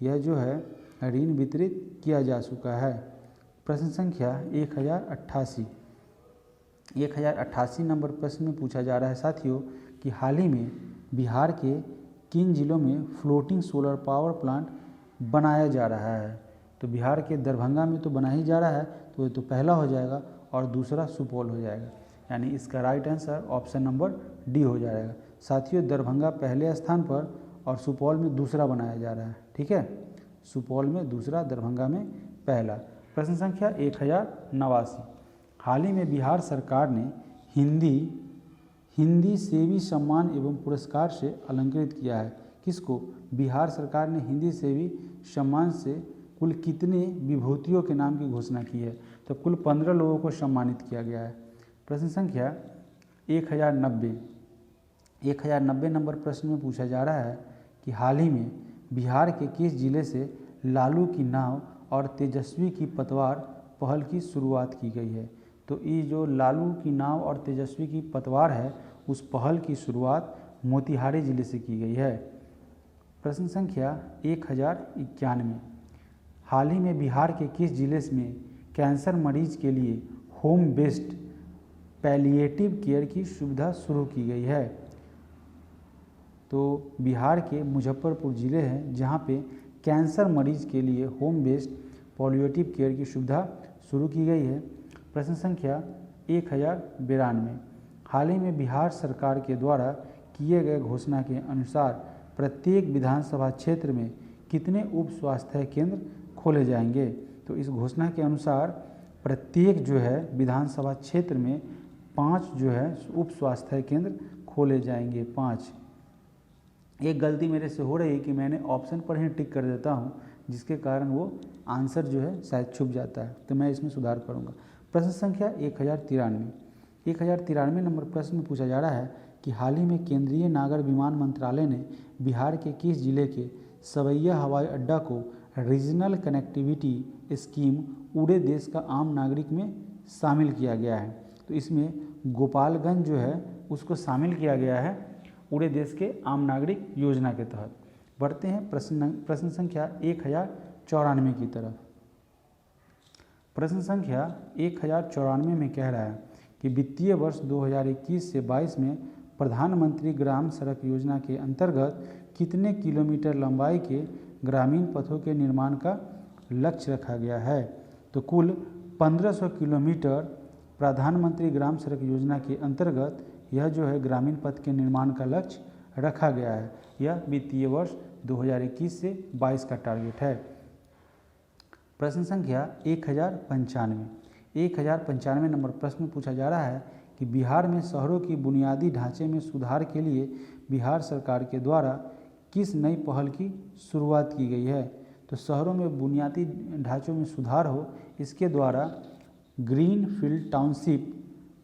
यह जो है ऋण वितरित किया जा चुका है। प्रश्न संख्या 1088 नंबर प्रश्न में पूछा जा रहा है साथियों कि हाल ही में बिहार के किन जिलों में फ्लोटिंग सोलर पावर प्लांट बनाया जा रहा है? तो बिहार के दरभंगा में तो बना ही जा रहा है, तो ये तो पहला हो जाएगा और दूसरा सुपौल हो जाएगा, यानी इसका right answer option number D हो जाएगा। साथियों दरभंगा पहले स्थान पर और सुपौल में दूसरा बनाया जा रहा है, ठीक है, सुपौल में दूसरा, दरभंगा में पहला। प्रश्न संख्या 1089, हाल ही में बिहार सरकार ने हिंदी सेवी सम्मान एवं पुरस्कार से अलंकृत किया है। किसको? बिहार सरकार ने हिंदी सेवी सम्मान से कुल कितने विभूतियों के नाम की घोषणा की है? तो कुल 15 लोगों को सम्मानित किया गया है। प्रश्न संख्या 1090 नंबर प्रश्न में पूछा जा रहा है कि हाल ही में बिहार के किस जिले से लालू की नाव और तेजस्वी की पतवार पहल की शुरुआत की गई है? तो ये जो लालू की नाव और तेजस्वी की पतवार है, उस पहल की शुरुआत मोतिहारी जिले से की गई है। प्रश्न संख्या 1091, हाल ही में बिहार के किस जिले में कैंसर मरीज के लिए होम बेस्ड पैलिएटिव केयर की सुविधा शुरू की गई है? तो बिहार के मुजफ्फरपुर ज़िले हैं जहां पे कैंसर मरीज के लिए होम बेस्ड पैलिएटिव केयर की सुविधा शुरू की गई है। प्रश्न संख्या 1092, हाल ही में बिहार सरकार के द्वारा किए गए घोषणा के अनुसार प्रत्येक विधानसभा क्षेत्र में कितने उप स्वास्थ्य केंद्र खोले जाएंगे? तो इस घोषणा के अनुसार प्रत्येक जो है विधानसभा क्षेत्र में 5 जो है उप स्वास्थ्य केंद्र खोले जाएंगे, 5। एक गलती मेरे से हो रही है कि मैंने ऑप्शन पर ही टिक कर देता हूं, जिसके कारण वो आंसर जो है शायद छुप जाता है, तो मैं इसमें सुधार करूंगा। प्रश्न संख्या 1093 नंबर प्रश्न में पूछा जा रहा है कि हाल ही में केंद्रीय नागर विमान मंत्रालय ने बिहार के किस जिले के सवैया हवाई अड्डा को रीजनल कनेक्टिविटी स्कीम उड़े देश का आम नागरिक में शामिल किया गया है। तो इसमें गोपालगंज जो है उसको शामिल किया गया है उड़े देश के आम नागरिक योजना के तहत। बढ़ते हैं प्रश्न संख्या 1094 की तरफ। प्रश्न संख्या 1094 में कह रहा है कि वित्तीय वर्ष 2021 से 22 में प्रधानमंत्री ग्राम सड़क योजना के अंतर्गत कितने किलोमीटर लंबाई के ग्रामीण पथों के निर्माण का लक्ष्य रखा गया है। तो कुल 1500 किलोमीटर प्रधानमंत्री ग्राम सड़क योजना के अंतर्गत यह जो है ग्रामीण पथ के निर्माण का लक्ष्य रखा गया है। यह वित्तीय वर्ष 2021 से 22 का टारगेट है। प्रश्न संख्या 1095 नंबर प्रश्न में पूछा जा रहा है कि बिहार में शहरों की बुनियादी ढांचे में सुधार के लिए बिहार सरकार के द्वारा किस नई पहल की शुरुआत की गई है। तो शहरों में बुनियादी ढांचों में सुधार हो इसके द्वारा ग्रीन फील्ड टाउनशिप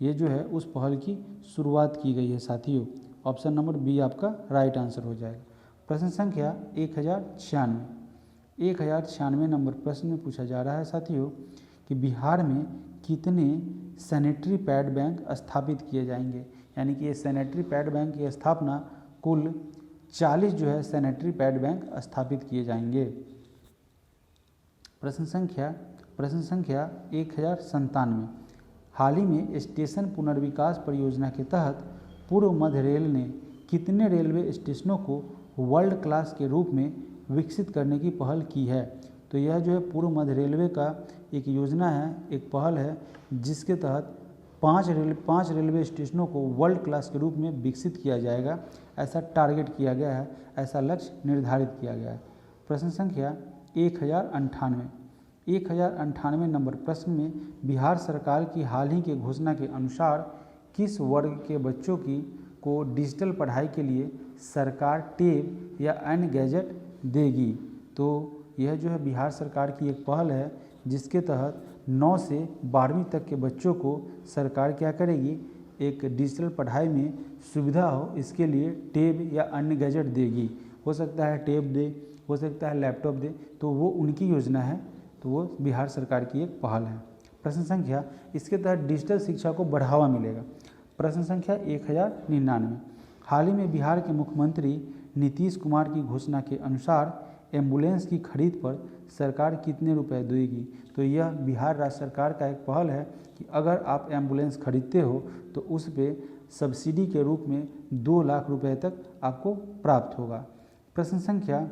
ये जो है उस पहल की शुरुआत की गई है साथियों। ऑप्शन नंबर बी आपका राइट आंसर हो जाएगा। प्रश्न संख्या 1096 नंबर प्रश्न में पूछा जा रहा है साथियों कि बिहार में कितने सैनिटरी पैड बैंक स्थापित किए जाएंगे। यानी कि ये सैनिटरी पैड बैंक की स्थापना कुल 40 जो है सैनिटरी पैड बैंक स्थापित किए जाएंगे। प्रश्न संख्या 1097 हाल ही में स्टेशन पुनर्विकास परियोजना के तहत पूर्व मध्य रेल ने कितने रेलवे स्टेशनों को वर्ल्ड क्लास के रूप में विकसित करने की पहल की है। तो यह जो है पूर्व मध्य रेलवे का एक योजना है, एक पहल है जिसके तहत 5 रेलवे स्टेशनों को वर्ल्ड क्लास के रूप में विकसित किया जाएगा। ऐसा टारगेट किया गया है, ऐसा लक्ष्य निर्धारित किया गया है। प्रश्न संख्या 1098 नंबर प्रश्न में बिहार सरकार की हाल ही के घोषणा के अनुसार किस वर्ग के बच्चों को डिजिटल पढ़ाई के लिए सरकार टैब या अन्य गैजेट देगी। तो यह जो है बिहार सरकार की एक पहल है जिसके तहत 9 से 12वीं तक के बच्चों को सरकार क्या करेगी, एक डिजिटल पढ़ाई में सुविधा हो इसके लिए टैब या अन्य गैजेट देगी। हो सकता है टैब दे, हो सकता है लैपटॉप दे, तो वो उनकी योजना है, तो वो बिहार सरकार की एक पहल है। प्रश्न संख्या इसके तहत डिजिटल शिक्षा को बढ़ावा मिलेगा। प्रश्न संख्या 1099 हाल ही में बिहार के मुख्यमंत्री नीतीश कुमार की घोषणा के अनुसार एम्बुलेंस की खरीद पर सरकार कितने रुपए देगी। तो यह बिहार राज्य सरकार का एक पहल है कि अगर आप एम्बुलेंस खरीदते हो तो उस पे सब्सिडी के रूप में 2 लाख रुपए तक आपको प्राप्त होगा। प्रश्न संख्या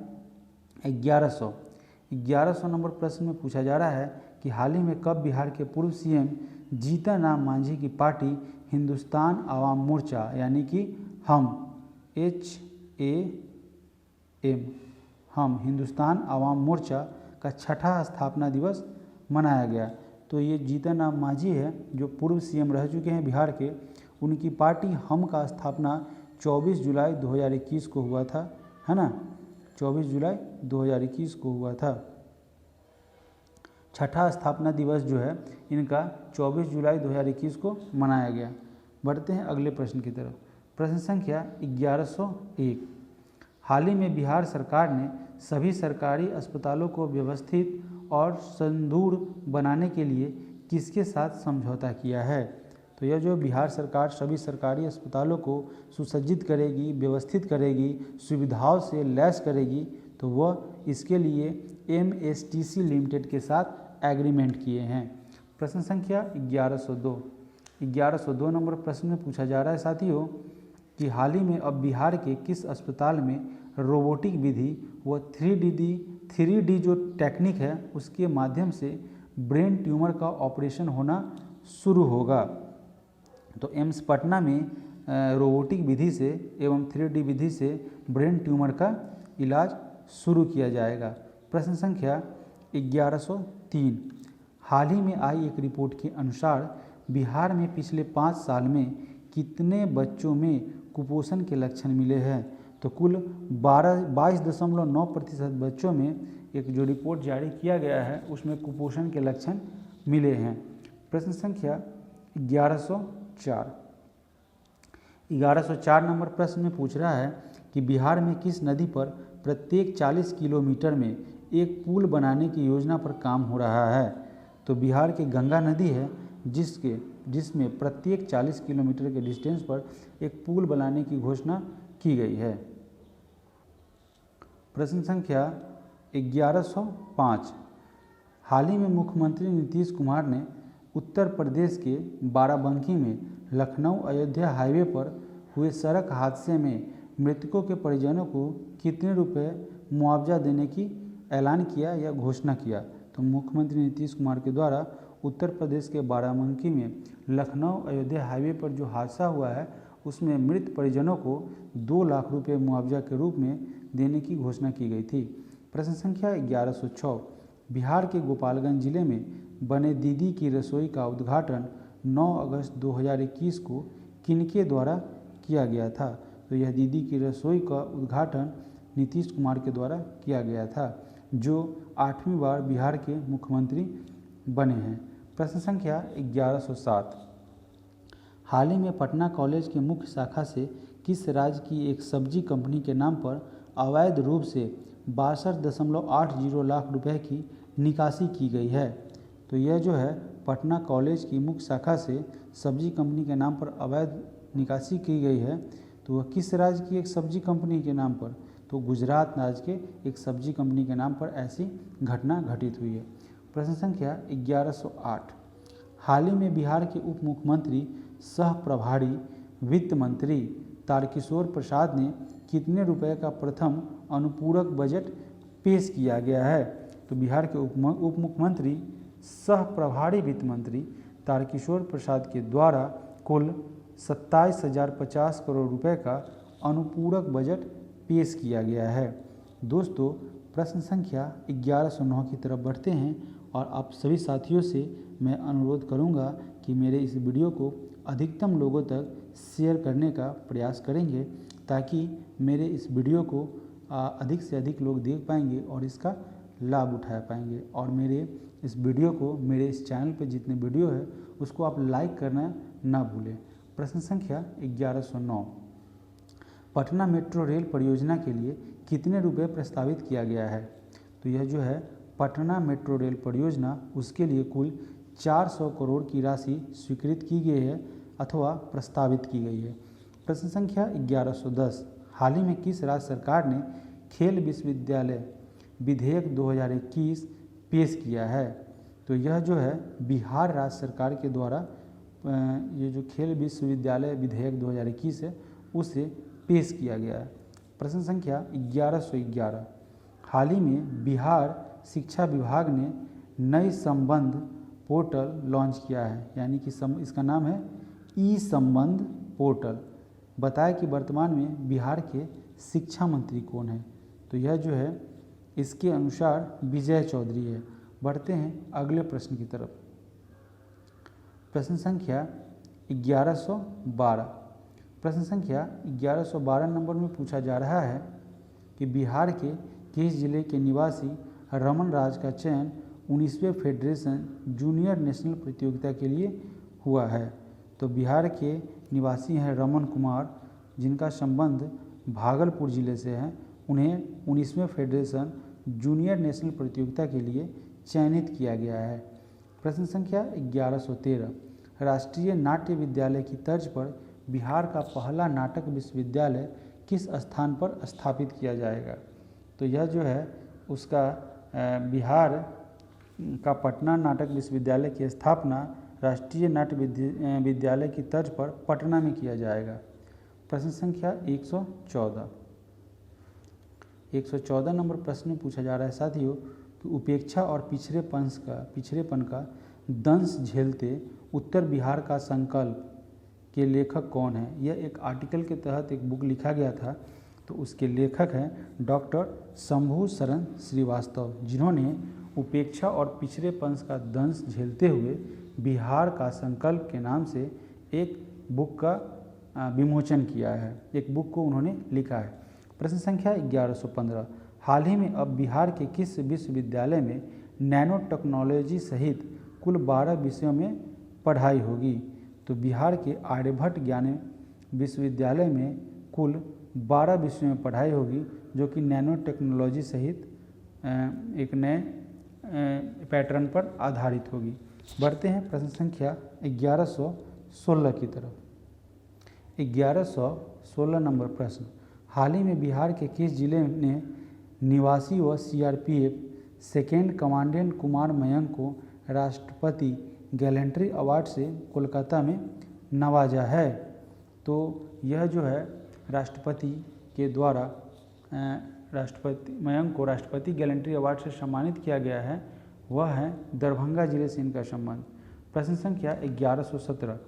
1100 नंबर प्रश्न में पूछा जा रहा है कि हाल ही में कब बिहार के पूर्व सीएम जीतन राम मांझी की पार्टी हिंदुस्तान आवाम मोर्चा यानी कि हम हिंदुस्तान आवाम मोर्चा का 6ठा स्थापना दिवस मनाया गया। तो ये जीतन राम मांझी है जो पूर्व सीएम रह चुके हैं बिहार के, उनकी पार्टी हम का स्थापना 24 जुलाई 2021 को हुआ था, है ना, 24 जुलाई 2021 को हुआ था। 6ठा स्थापना दिवस जो है इनका 24 जुलाई 2021 को मनाया गया। बढ़ते हैं अगले प्रश्न की तरफ। प्रश्न संख्या 1101 हाल ही में बिहार सरकार ने सभी सरकारी अस्पतालों को व्यवस्थित और सुदूर बनाने के लिए किसके साथ समझौता किया है। तो यह जो बिहार सरकार सभी सरकारी अस्पतालों को सुसज्जित करेगी, व्यवस्थित करेगी, सुविधाओं से लैस करेगी, तो वह इसके लिए MSTC लिमिटेड के साथ एग्रीमेंट किए हैं। प्रश्न संख्या 1102 नंबर प्रश्न में पूछा जा रहा है साथियों कि हाल ही में अब बिहार के किस अस्पताल में रोबोटिक विधि व 3D जो टेक्निक है उसके माध्यम से ब्रेन ट्यूमर का ऑपरेशन होना शुरू होगा। तो एम्स पटना में रोबोटिक विधि से एवं 3D विधि से ब्रेन ट्यूमर का इलाज शुरू किया जाएगा। प्रश्न संख्या 1103 हाल ही में आई एक रिपोर्ट के अनुसार बिहार में पिछले 5 साल में कितने बच्चों में कुपोषण के लक्षण मिले हैं। तो कुल 22.9% बच्चों में एक जो रिपोर्ट जारी किया गया है उसमें कुपोषण के लक्षण मिले हैं। प्रश्न संख्या 1104 नंबर प्रश्न में पूछ रहा है कि बिहार में किस नदी पर प्रत्येक 40 किलोमीटर में एक पुल बनाने की योजना पर काम हो रहा है। तो बिहार की गंगा नदी है जिसमें प्रत्येक 40 किलोमीटर के डिस्टेंस पर एक पुल बनाने की घोषणा की गई है। प्रश्न संख्या 1105। हाल ही में मुख्यमंत्री नीतीश कुमार ने उत्तर प्रदेश के बाराबंकी में लखनऊ अयोध्या हाईवे पर हुए सड़क हादसे में मृतकों के परिजनों को कितने रुपए मुआवजा देने की ऐलान किया या घोषणा किया। तो मुख्यमंत्री नीतीश कुमार के द्वारा उत्तर प्रदेश के बाराबंकी में लखनऊ अयोध्या हाईवे पर जो हादसा हुआ है उसमें मृत परिजनों को 2 लाख रुपये मुआवजा के रूप में देने की घोषणा की गई थी। प्रश्न संख्या 1106। बिहार के गोपालगंज जिले में बने दीदी की रसोई का उद्घाटन 9 अगस्त 2021 को किनके द्वारा किया गया था। तो यह दीदी की रसोई का उद्घाटन नीतीश कुमार के द्वारा किया गया था, जो 8वीं बार बिहार के मुख्यमंत्री बने हैं। प्रश्न संख्या 1107। हाल ही में पटना कॉलेज के मुख्य शाखा से किस राज्य की एक सब्जी कंपनी के नाम पर अवैध रूप से 62.80 लाख रुपए की निकासी की गई है। तो यह जो है पटना कॉलेज की मुख्य शाखा से सब्जी कंपनी के नाम पर अवैध निकासी की गई है। तो वह किस राज्य की एक सब्जी कंपनी के नाम पर, तो गुजरात राज्य के एक सब्जी कंपनी के नाम पर ऐसी घटना घटित हुई है। प्रश्न संख्या 1108। हाल ही में बिहार के उप मुख्यमंत्री सह प्रभारी वित्त मंत्री तारकिशोर प्रसाद ने कितने रुपए का प्रथम अनुपूरक बजट पेश किया गया है। तो बिहार के उप मुख्यमंत्री सह प्रभारी वित्त मंत्री तारकिशोर प्रसाद के द्वारा कुल 27,050 करोड़ रुपए का अनुपूरक बजट पेश किया गया है। दोस्तों, प्रश्न संख्या 1109 की तरफ बढ़ते हैं और आप सभी साथियों से मैं अनुरोध करूंगा कि मेरे इस वीडियो को अधिकतम लोगों तक शेयर करने का प्रयास करेंगे, ताकि मेरे इस वीडियो को अधिक से अधिक लोग देख पाएंगे और इसका लाभ उठा पाएंगे। और मेरे इस वीडियो को, मेरे इस चैनल पर जितने वीडियो है उसको आप लाइक करना ना भूलें। प्रश्न संख्या 1109। पटना मेट्रो रेल परियोजना के लिए कितने रुपए प्रस्तावित किया गया है। तो यह जो है पटना मेट्रो रेल परियोजना, उसके लिए कुल 400 करोड़ की राशि स्वीकृत की गई है अथवा प्रस्तावित की गई है। प्रश्न संख्या 1110। हाल ही में किस राज्य सरकार ने खेल विश्वविद्यालय विधेयक 2021 पेश किया है। तो यह जो है बिहार राज्य सरकार के द्वारा ये जो खेल विश्वविद्यालय विधेयक 2021 है उसे पेश किया गया है। प्रश्न संख्या 1111। हाल ही में बिहार शिक्षा विभाग ने नई संबंध पोर्टल लॉन्च किया है, यानी कि इसका नाम है ई संबंध पोर्टल। बताया कि वर्तमान में बिहार के शिक्षा मंत्री कौन है। तो यह जो है इसके अनुसार विजय चौधरी है। बढ़ते हैं अगले प्रश्न की तरफ। प्रश्न संख्या 1112। प्रश्न संख्या 1112 नंबर में पूछा जा रहा है कि बिहार के किस जिले के निवासी रमन राज का चयन 19वें फेडरेशन जूनियर नेशनल प्रतियोगिता के लिए हुआ है। तो बिहार के निवासी हैं रमन कुमार, जिनका संबंध भागलपुर जिले से है। उन्हें 19वें फेडरेशन जूनियर नेशनल प्रतियोगिता के लिए चयनित किया गया है। प्रश्न संख्या 1113। राष्ट्रीय नाट्य विद्यालय की तर्ज पर बिहार का पहला नाटक विश्वविद्यालय किस स्थान पर स्थापित किया जाएगा। तो यह जो है उसका बिहार का पटना नाटक विश्वविद्यालय की स्थापना राष्ट्रीय नाट्य विद्यालय की तर्ज पर पटना में किया जाएगा। प्रश्न संख्या 114। 114 नंबर प्रश्न में पूछा जा रहा है साथियों कि उपेक्षा और पिछड़ेपन का दंश झेलते उत्तर बिहार का संकल्प के लेखक कौन है। यह एक आर्टिकल के तहत एक बुक लिखा गया था। तो उसके लेखक हैं डॉक्टर शंभू शरण श्रीवास्तव, जिन्होंने उपेक्षा और पिछड़ेपन का दंश झेलते हुए बिहार का संकल्प के नाम से एक बुक का विमोचन किया है। एक बुक को उन्होंने लिखा है। प्रश्न संख्या 1115। हाल ही में अब बिहार के किस विश्वविद्यालय में नैनो टेक्नोलॉजी सहित कुल 12 विषयों में पढ़ाई होगी। तो बिहार के आर्यभट्ट ज्ञान विश्वविद्यालय में कुल 12 विषयों में पढ़ाई होगी जो कि नैनो टेक्नोलॉजी सहित एक नए पैटर्न पर आधारित होगी। बढ़ते हैं प्रश्न संख्या 1116 की तरफ। 1116 नंबर प्रश्न, हाल ही में बिहार के किस जिले ने निवासी व CRPF second commandant Kumar Mayank को राष्ट्रपति गैलेंट्री अवार्ड से कोलकाता में नवाजा है? तो यह जो है राष्ट्रपति के द्वारा राष्ट्रपति मयंक को राष्ट्रपति गैलेंट्री अवार्ड से सम्मानित किया गया है, वह है दरभंगा जिले से इनका सम्मान। प्रश्न संख्या 1117,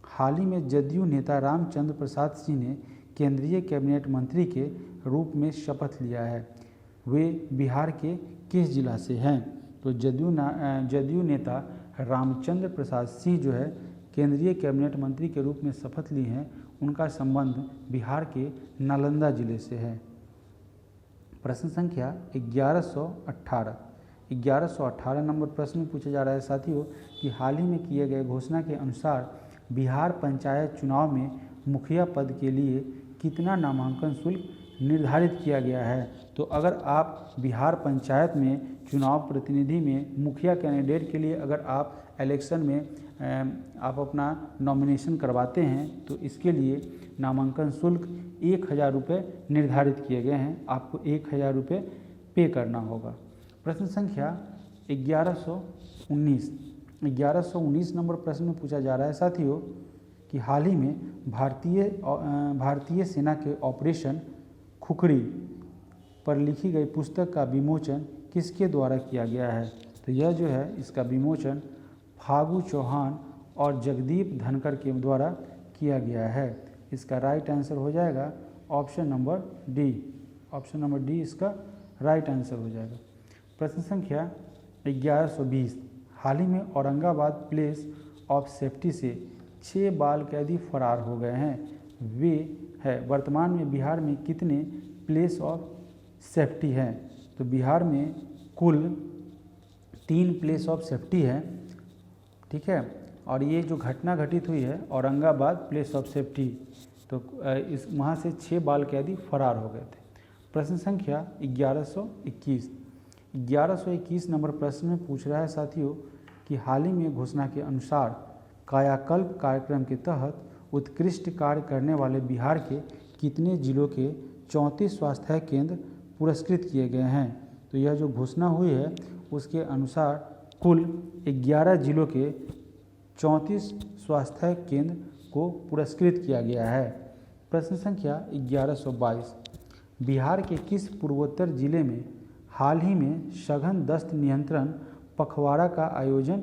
हाल ही में जदयू नेता रामचंद्र प्रसाद सिंह ने केंद्रीय कैबिनेट मंत्री के रूप में शपथ लिया है, वे बिहार के किस जिला से हैं? तो जदयू नेता रामचंद्र प्रसाद सिंह जो है केंद्रीय कैबिनेट मंत्री के रूप में शपथ ली हैं, उनका संबंध बिहार के नालंदा जिले से है। प्रश्न संख्या 1118 नंबर प्रश्न में पूछा जा रहा है साथियों कि हाल ही में किए गए घोषणा के अनुसार बिहार पंचायत चुनाव में मुखिया पद के लिए कितना नामांकन शुल्क निर्धारित किया गया है? तो अगर आप बिहार पंचायत में चुनाव प्रतिनिधि में मुखिया कैंडिडेट के लिए अगर आप इलेक्शन में आप अपना नॉमिनेशन करवाते हैं तो इसके लिए नामांकन शुल्क 1000 रुपये निर्धारित किए गए हैं, आपको 1000 रुपये पे करना होगा। प्रश्न संख्या 1119 नंबर प्रश्न में पूछा जा रहा है साथियों कि हाल ही में भारतीय सेना के ऑपरेशन खुखरी पर लिखी गई पुस्तक का विमोचन किसके द्वारा किया गया है? तो यह जो है इसका विमोचन फागू चौहान और जगदीप धनखड़ के द्वारा किया गया है। इसका राइट आंसर हो जाएगा ऑप्शन नंबर डी इसका राइट आंसर हो जाएगा। प्रश्न संख्या 1120, हाल ही में औरंगाबाद प्लेस ऑफ सेफ्टी से 6 बाल कैदी फरार हो गए हैं, वे है वर्तमान में बिहार में कितने प्लेस ऑफ सेफ्टी हैं? तो बिहार में कुल 3 प्लेस ऑफ सेफ्टी है, ठीक है, और ये जो घटना घटित हुई है औरंगाबाद प्लेस ऑफ सेफ्टी, तो इस वहाँ से 6 बाल कैदी फरार हो गए थे। प्रश्न संख्या 1121 नंबर प्रश्न में पूछ रहा है साथियों कि हाल ही में घोषणा के अनुसार कायाकल्प कार्यक्रम के तहत उत्कृष्ट कार्य करने वाले बिहार के कितने जिलों के 34 स्वास्थ्य केंद्र पुरस्कृत किए गए हैं? तो यह जो घोषणा हुई है उसके अनुसार कुल 11 जिलों के 34 स्वास्थ्य केंद्र को पुरस्कृत किया गया है। प्रश्न संख्या 1122, बिहार के किस पूर्वोत्तर जिले में हाल ही में सघन दस्त नियंत्रण पखवाड़ा का आयोजन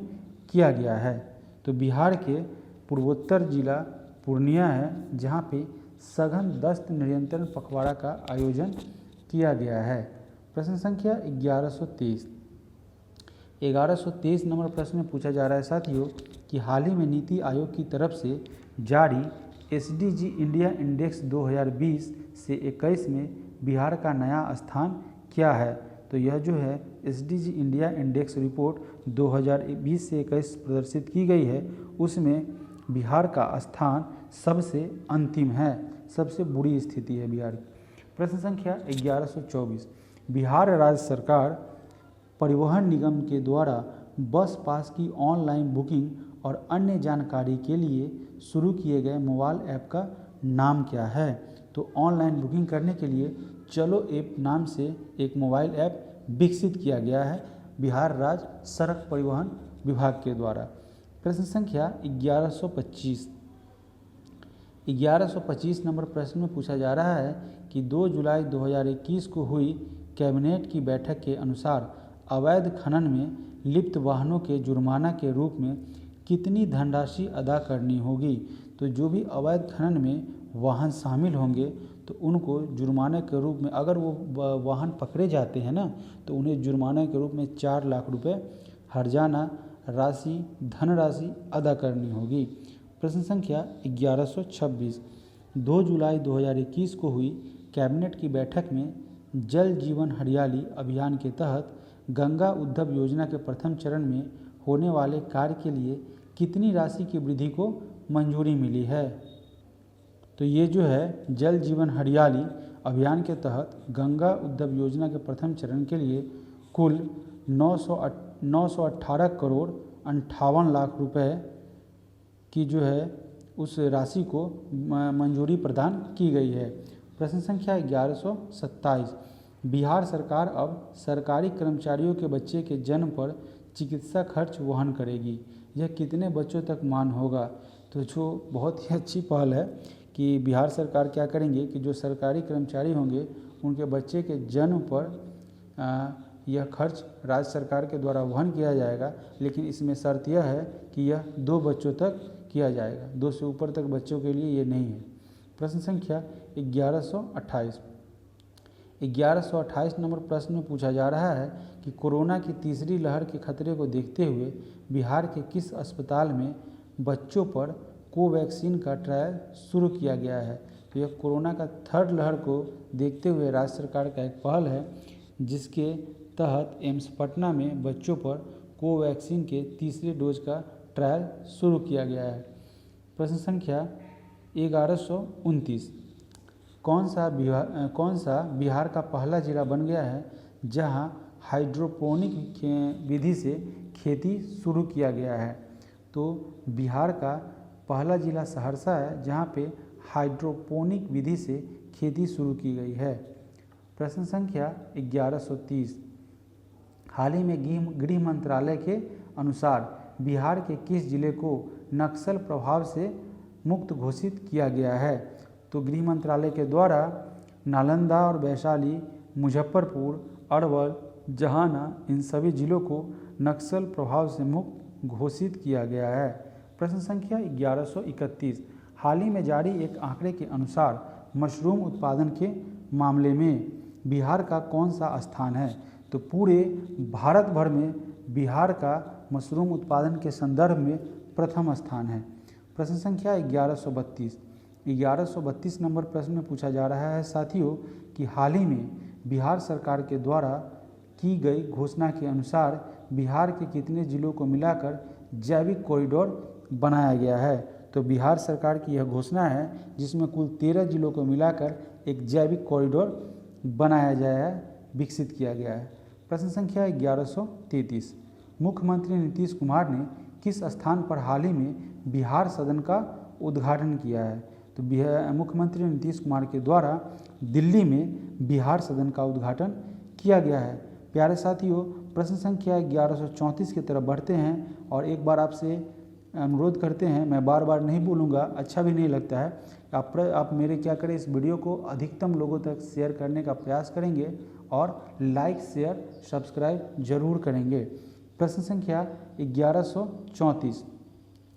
किया गया है? तो बिहार के पूर्वोत्तर जिला पूर्णिया है, जहाँ पे सघन दस्त नियंत्रण पखवाड़ा का आयोजन किया गया है। प्रश्न संख्या 1123 नंबर प्रश्न में पूछा जा रहा है साथियों कि हाल ही में नीति आयोग की तरफ से जारी SDG इंडिया इंडेक्स 2020 से 21 में बिहार का नया स्थान क्या है? तो यह जो है SDG इंडिया इंडेक्स रिपोर्ट 2020 से 21 प्रदर्शित की गई है, उसमें बिहार का स्थान सबसे अंतिम है, सबसे बुरी स्थिति है बिहार की। प्रश्न संख्या 1124, बिहार राज्य सरकार परिवहन निगम के द्वारा बस पास की ऑनलाइन बुकिंग और अन्य जानकारी के लिए शुरू किए गए मोबाइल ऐप का नाम क्या है? तो ऑनलाइन बुकिंग करने के लिए चलो ऐप नाम से एक मोबाइल ऐप विकसित किया गया है बिहार राज्य सड़क परिवहन विभाग के द्वारा। प्रश्न संख्या 1125 नंबर प्रश्न में पूछा जा रहा है कि 2 जुलाई 2021 को हुई कैबिनेट की बैठक के अनुसार अवैध खनन में लिप्त वाहनों के जुर्माना के रूप में कितनी धनराशि अदा करनी होगी? तो जो भी अवैध खनन में वाहन शामिल होंगे तो उनको जुर्माने के रूप में, अगर वो वाहन पकड़े जाते हैं ना, तो उन्हें जुर्माने के रूप में 4 लाख रुपए हर्जाना राशि धनराशि अदा करनी होगी। प्रश्न संख्या 1126, 2 जुलाई 2021 को हुई कैबिनेट की बैठक में जल जीवन हरियाली अभियान के तहत गंगा उद्गम योजना के प्रथम चरण में होने वाले कार्य के लिए कितनी राशि की वृद्धि को मंजूरी मिली है? तो ये जो है जल जीवन हरियाली अभियान के तहत गंगा उद्गम योजना के प्रथम चरण के लिए कुल 918 करोड़ 58 लाख रुपए की जो है उस राशि को मंजूरी प्रदान की गई है। प्रश्न संख्या 1127, बिहार सरकार अब सरकारी कर्मचारियों के बच्चे के जन्म पर चिकित्सा खर्च वहन करेगी। यह कितने बच्चों तक मान होगा? तो जो बहुत ही अच्छी पहल है कि बिहार सरकार क्या करेंगे कि जो सरकारी कर्मचारी होंगे उनके बच्चे के जन्म पर यह खर्च राज्य सरकार के द्वारा वहन किया जाएगा, लेकिन इसमें शर्त यह है कि यह 2 बच्चों तक किया जाएगा, 2 से ऊपर तक बच्चों के लिए ये नहीं है। प्रश्न संख्या 1128, 1128 नंबर प्रश्न में पूछा जा रहा है कि कोरोना की तीसरी लहर के खतरे को देखते हुए बिहार के किस अस्पताल में बच्चों पर कोवैक्सीन का ट्रायल शुरू किया गया है? तो यह कोरोना का थर्ड लहर को देखते हुए राज्य सरकार का एक पहल है, जिसके तहत एम्स पटना में बच्चों पर कोवैक्सीन के तीसरे डोज का ट्रायल शुरू किया गया है। प्रश्न संख्या 1129, कौन सा बिहार का पहला जिला बन गया है जहां हाइड्रोपोनिक विधि से खेती शुरू किया गया है? तो बिहार का पहला जिला सहरसा है जहां पे हाइड्रोपोनिक विधि से खेती शुरू की गई है। प्रश्न संख्या 1130, हाल ही में गृह मंत्रालय के अनुसार बिहार के किस जिले को नक्सल प्रभाव से मुक्त घोषित किया गया है? तो गृह मंत्रालय के द्वारा नालंदा और वैशाली, मुजफ्फरपुर, अरवल, जहाना इन सभी जिलों को नक्सल प्रभाव से मुक्त घोषित किया गया है। प्रश्न संख्या 1131, हाल ही में जारी एक आंकड़े के अनुसार मशरूम उत्पादन के मामले में बिहार का कौन सा स्थान है? तो पूरे भारत भर में बिहार का मशरूम उत्पादन के संदर्भ में प्रथम स्थान है। प्रश्न संख्या 1132, 1132 नंबर प्रश्न में पूछा जा रहा है साथियों कि हाल ही में बिहार सरकार के द्वारा की गई घोषणा के अनुसार बिहार के कितने जिलों को मिलाकर जैविक कॉरिडोर बनाया गया है? तो बिहार सरकार की यह घोषणा है जिसमें कुल 13 जिलों को मिलाकर एक जैविक कॉरिडोर बनाया गया है, विकसित किया गया है। प्रश्न संख्या 1133, मुख्यमंत्री नीतीश कुमार ने किस स्थान पर हाल ही में बिहार सदन का उद्घाटन किया है? तो मुख्यमंत्री नीतीश कुमार के द्वारा दिल्ली में बिहार सदन का उद्घाटन किया गया है। प्यारे साथियों, प्रश्न संख्या 1134 की तरफ बढ़ते हैं और एक बार आपसे अनुरोध करते हैं, मैं बार बार नहीं बोलूँगा, अच्छा भी नहीं लगता है, आप मेरे क्या करें, इस वीडियो को अधिकतम लोगों तक शेयर करने का प्रयास करेंगे और लाइक शेयर सब्सक्राइब जरूर करेंगे। प्रश्न संख्या 1134,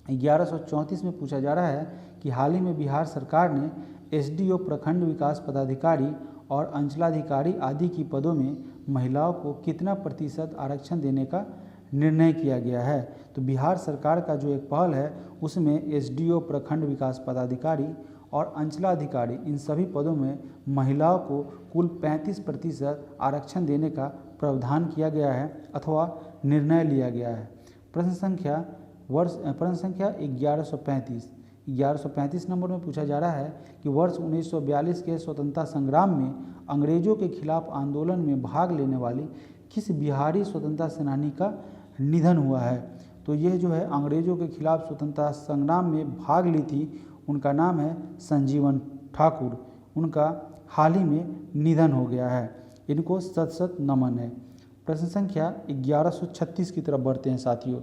1134 में पूछा जा रहा है कि हाल ही में बिहार सरकार ने एसडीओ, प्रखंड विकास पदाधिकारी और अंचलाधिकारी आदि की पदों में महिलाओं को कितना प्रतिशत आरक्षण देने का निर्णय किया गया है? तो बिहार सरकार का जो एक पहल है उसमें एसडीओ, प्रखंड विकास पदाधिकारी और अंचलाधिकारी इन सभी पदों में महिलाओं को कुल 35% आरक्षण देने का प्रावधान किया गया है अथवा निर्णय लिया गया है। प्रश्न संख्या 1135, 1135 नंबर में पूछा जा रहा है कि वर्ष 1942 के स्वतंत्रता संग्राम में अंग्रेजों के खिलाफ आंदोलन में भाग लेने वाली किस बिहारी स्वतंत्रता सेनानी का निधन हुआ है? तो यह जो है अंग्रेजों के खिलाफ स्वतंत्रता संग्राम में भाग ली थी, उनका नाम है संजीवन ठाकुर। उनका हाल ही में निधन हो गया है, इनको सत नमन है। प्रश्न संख्या 1136 की तरफ बढ़ते हैं साथियों।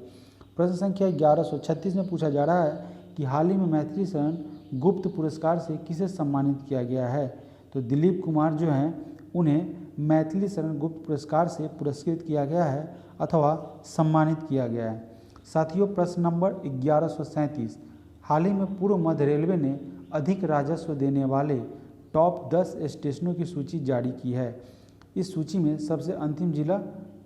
प्रश्न संख्या 1136 में पूछा जा रहा है कि हाल ही में मैथिली शरण गुप्त पुरस्कार से किसे सम्मानित किया गया है? तो दिलीप कुमार जो हैं उन्हें मैथिली शरण गुप्त पुरस्कार से पुरस्कृत किया गया है अथवा सम्मानित किया गया है। साथियों, प्रश्न नंबर 1137, हाल ही में पूर्व मध्य रेलवे ने अधिक राजस्व देने वाले टॉप 10 स्टेशनों की सूची जारी की है। इस सूची में सबसे अंतिम जिला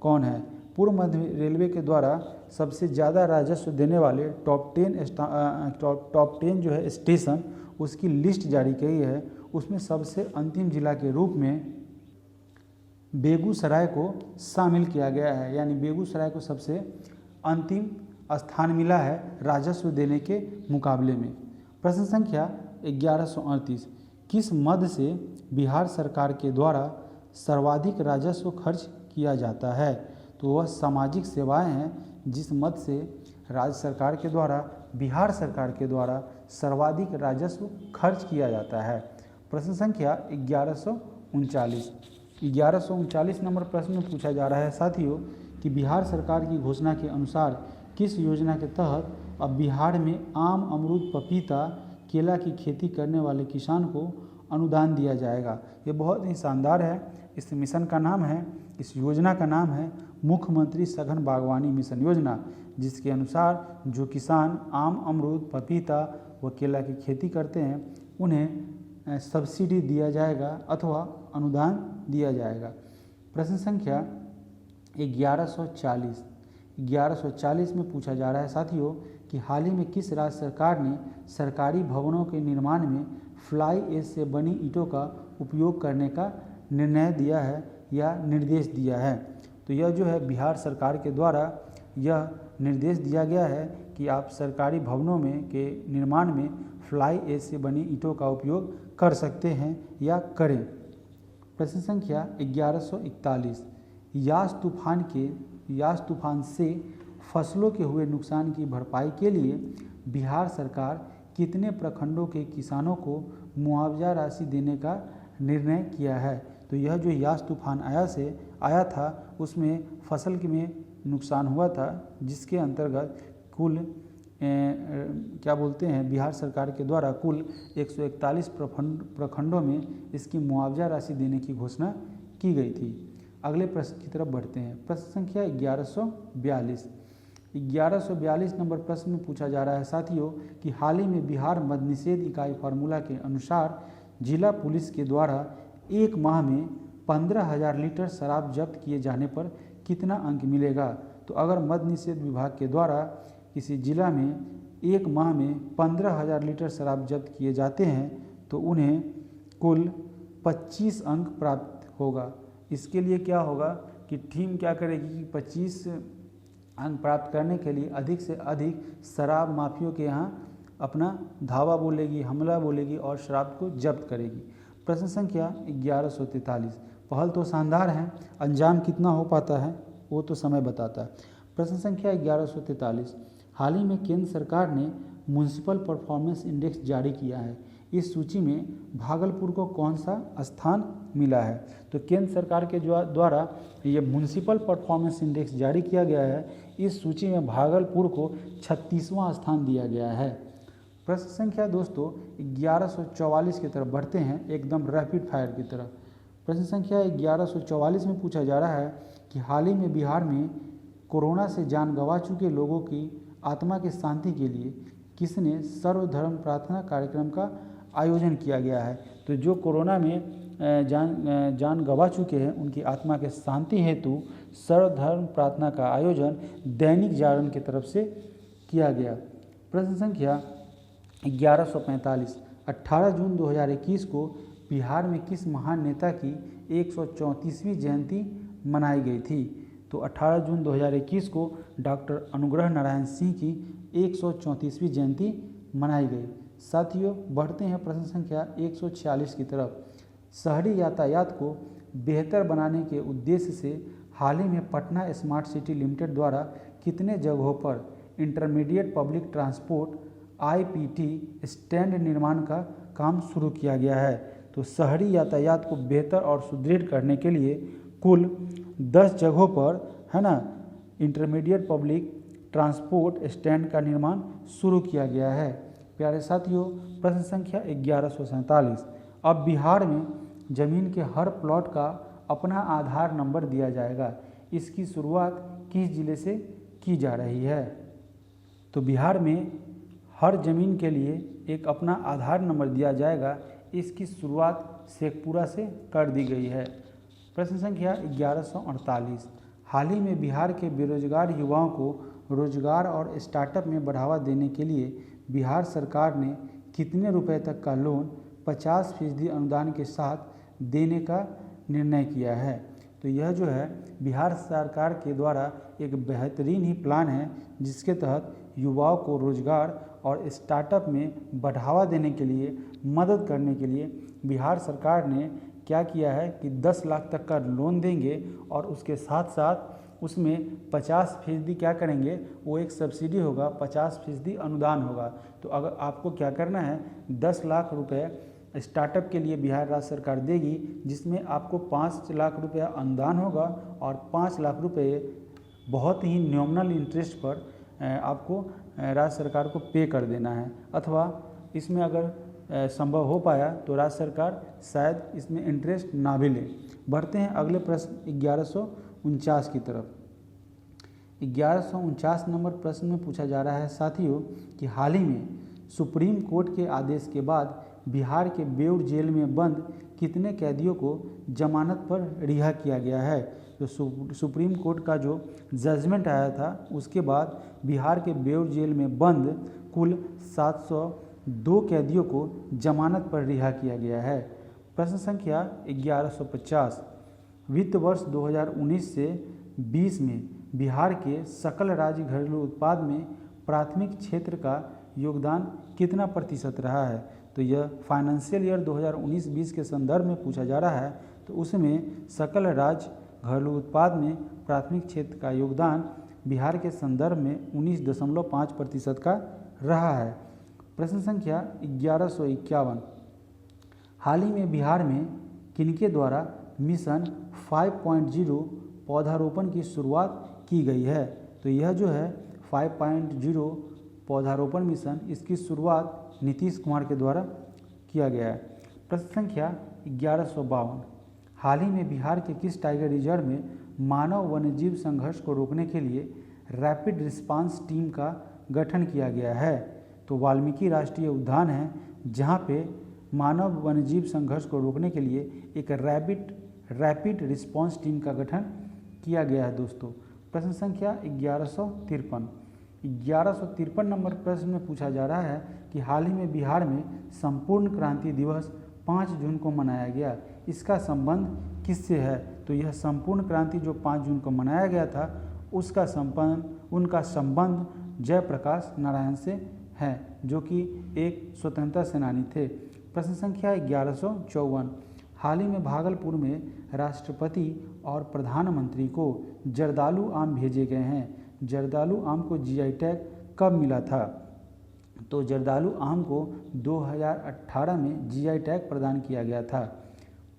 कौन है? पूर्व मध्य रेलवे के द्वारा सबसे ज़्यादा राजस्व देने वाले टॉप 10 जो है स्टेशन, उसकी लिस्ट जारी की है। उसमें सबसे अंतिम जिला के रूप में बेगूसराय को शामिल किया गया है, यानी बेगूसराय को सबसे अंतिम स्थान मिला है राजस्व देने के मुकाबले में। प्रश्न संख्या 1138 किस मद से बिहार सरकार के द्वारा सर्वाधिक राजस्व खर्च किया जाता है? तो वह सामाजिक सेवाएं हैं जिस मद से राज्य सरकार के द्वारा, बिहार सरकार के द्वारा सर्वाधिक राजस्व खर्च किया जाता है। प्रश्न संख्या 1139 नंबर प्रश्न में पूछा जा रहा है साथियों कि बिहार सरकार की घोषणा के अनुसार किस योजना के तहत अब बिहार में आम, अमरूद, पपीता, केला की खेती करने वाले किसान को अनुदान दिया जाएगा? ये बहुत ही शानदार है। इस मिशन का नाम है, इस योजना का नाम है मुख्यमंत्री सघन बागवानी मिशन योजना, जिसके अनुसार जो किसान आम, अमरूद, पपीता व केला की खेती करते हैं उन्हें सब्सिडी दिया जाएगा अथवा अनुदान दिया जाएगा। प्रश्न संख्या 1140 में पूछा जा रहा है साथियों कि हाल ही में किस राज्य सरकार ने सरकारी भवनों के निर्माण में फ्लाई ऐश से बनी ईंटों का उपयोग करने का निर्णय दिया है या निर्देश दिया है? तो यह जो है बिहार सरकार के द्वारा यह निर्देश दिया गया है कि आप सरकारी भवनों में के निर्माण में फ्लाई ऐश से बनी ईंटों का उपयोग कर सकते हैं या करें। प्रश्न संख्या 1141 यास तूफान से फसलों के हुए नुकसान की भरपाई के लिए बिहार सरकार कितने प्रखंडों के किसानों को मुआवजा राशि देने का निर्णय किया है? तो यह जो यास तूफान आया था उसमें फसल में नुकसान हुआ था, जिसके अंतर्गत कुल बिहार सरकार के द्वारा कुल 141 प्रखंडों में इसकी मुआवजा राशि देने की घोषणा की गई थी। अगले प्रश्न की तरफ बढ़ते हैं। प्रश्न संख्या 1142 नंबर प्रश्न में पूछा जा रहा है साथियों कि हाल ही में बिहार मद निषेध इकाई फार्मूला के अनुसार जिला पुलिस के द्वारा एक माह में 15,000 लीटर शराब जब्त किए जाने पर कितना अंक मिलेगा? तो अगर मद निषेध विभाग के द्वारा किसी जिला में एक माह में 15,000 लीटर शराब जब्त किए जाते हैं तो उन्हें कुल 25 अंक प्राप्त होगा। इसके लिए क्या होगा कि टीम क्या करेगी कि 25 अंक प्राप्त करने के लिए अधिक से अधिक शराब माफियों के यहाँ अपना धावा बोलेगी, हमला बोलेगी और शराब को जब्त करेगी। प्रश्न संख्या 1143 पहल तो शानदार है, अंजाम कितना हो पाता है वो तो समय बताता है। प्रश्न संख्या 1143 हाल ही में केंद्र सरकार ने म्युनिसिपल परफॉर्मेंस इंडेक्स जारी किया है। इस सूची में भागलपुर को कौन सा स्थान मिला है? तो केंद्र सरकार के द्वारा ये म्युनिसिपल परफॉर्मेंस इंडेक्स जारी किया गया है। इस सूची में भागलपुर को 36वां स्थान दिया गया है। प्रश्न संख्या दोस्तों 1144 की तरफ बढ़ते हैं, एकदम रैपिड फायर की तरफ। प्रश्न संख्या 1144 में पूछा जा रहा है कि हाल ही में बिहार में कोरोना से जान गंवा चुके लोगों की आत्मा की शांति के लिए किसने सर्वधर्म प्रार्थना कार्यक्रम का आयोजन किया गया है? तो जो कोरोना में जान गंवा चुके हैं उनकी आत्मा के शांति हेतु सर्वधर्म प्रार्थना का आयोजन दैनिक जागरण की तरफ से किया गया। प्रश्न संख्या 1145 18 जून 2021 को बिहार में किस महान नेता की 134वीं जयंती मनाई गई थी? तो 18 जून 2021 को डॉक्टर अनुग्रह नारायण सिंह की 134वीं जयंती मनाई गई। साथियों बढ़ते हैं प्रश्न संख्या 146 की तरफ। शहरी यातायात को बेहतर बनाने के उद्देश्य से हाल ही में पटना स्मार्ट सिटी लिमिटेड द्वारा कितने जगहों पर intermediate public transport IPT stand निर्माण का काम शुरू किया गया है? तो शहरी यातायात को बेहतर और सुदृढ़ करने के लिए कुल 10 जगहों पर है ना इंटरमीडिएट पब्लिक ट्रांसपोर्ट स्टैंड का निर्माण शुरू किया गया है। प्यारे साथियों प्रश्न संख्या 1147 अब बिहार में जमीन के हर प्लॉट का अपना आधार नंबर दिया जाएगा। इसकी शुरुआत किस जिले से की जा रही है? तो बिहार में हर जमीन के लिए एक अपना आधार नंबर दिया जाएगा। इसकी शुरुआत शेखपुरा से कर दी गई है। प्रश्न संख्या 1148 हाल ही में बिहार के बेरोजगार युवाओं को रोजगार और स्टार्टअप में बढ़ावा देने के लिए बिहार सरकार ने कितने रुपए तक का लोन 50% अनुदान के साथ देने का निर्णय किया है? तो यह जो है बिहार सरकार के द्वारा एक बेहतरीन ही प्लान है जिसके तहत युवाओं को रोजगार और स्टार्टअप में बढ़ावा देने के लिए, मदद करने के लिए बिहार सरकार ने क्या किया है कि 10 लाख तक का लोन देंगे और उसके साथ साथ उसमें 50% क्या करेंगे, वो एक सब्सिडी होगा, 50% अनुदान होगा। तो अगर आपको क्या करना है, 10 लाख रुपए स्टार्टअप के लिए बिहार राज्य सरकार देगी, जिसमें आपको 5 लाख रुपया अनुदान होगा और 5 लाख रुपए बहुत ही नॉमिनल इंटरेस्ट पर आपको राज्य सरकार को पे कर देना है। अथवा इसमें अगर संभव हो पाया तो राज्य सरकार शायद इसमें इंटरेस्ट ना भी ले। बढ़ते हैं अगले प्रश्न 1149 की तरफ। 1149 नंबर प्रश्न में पूछा जा रहा है साथियों कि हाल ही में सुप्रीम कोर्ट के आदेश के बाद बिहार के बेउर जेल में बंद कितने कैदियों को जमानत पर रिहा किया गया है। तो सुप्रीम कोर्ट का जो जजमेंट आया था उसके बाद बिहार के बेउर जेल में बंद कुल 702 कैदियों को जमानत पर रिहा किया गया है। प्रश्न संख्या 1150, वित्त वर्ष 2019 से 20 में बिहार के सकल राज्य घरेलू उत्पाद में प्राथमिक क्षेत्र का योगदान कितना प्रतिशत रहा है। तो यह फाइनेंशियल ईयर 2019-20 के संदर्भ में पूछा जा रहा है। तो उसमें सकल राज्य घरेलू उत्पाद में प्राथमिक क्षेत्र का योगदान बिहार के संदर्भ में 19.5% का रहा है। प्रश्न संख्या 1151, हाल ही में बिहार में किनके द्वारा मिशन 5.0 पौधारोपण की शुरुआत की गई है। तो यह जो है 5.0 पौधारोपण मिशन, इसकी शुरुआत नीतीश कुमार के द्वारा किया गया है। प्रश्न संख्या 1152, हाल ही में बिहार के किस टाइगर रिजर्व में मानव वन्यजीव संघर्ष को रोकने के लिए रैपिड रिस्पांस टीम का गठन किया गया है। तो वाल्मीकि राष्ट्रीय उद्यान है जहाँ पे मानव वन्यजीव संघर्ष को रोकने के लिए एक रैपिड रिस्पांस टीम का गठन किया गया है दोस्तों। प्रश्न संख्या 1153 नंबर प्रश्न में पूछा जा रहा है कि हाल ही में बिहार में संपूर्ण क्रांति दिवस 5 जून को मनाया गया, इसका संबंध किससे है। तो यह संपूर्ण क्रांति जो 5 जून को मनाया गया था उनका संबंध जयप्रकाश नारायण से है, जो कि एक स्वतंत्रता सेनानी थे। प्रश्न संख्या 1154, हाल ही में भागलपुर में राष्ट्रपति और प्रधानमंत्री को जर्दालू आम भेजे गए हैं। जर्दालू आम को जीआई टैग कब मिला था। तो जर्दालू आम को 2018 में जीआई टैग प्रदान किया गया था।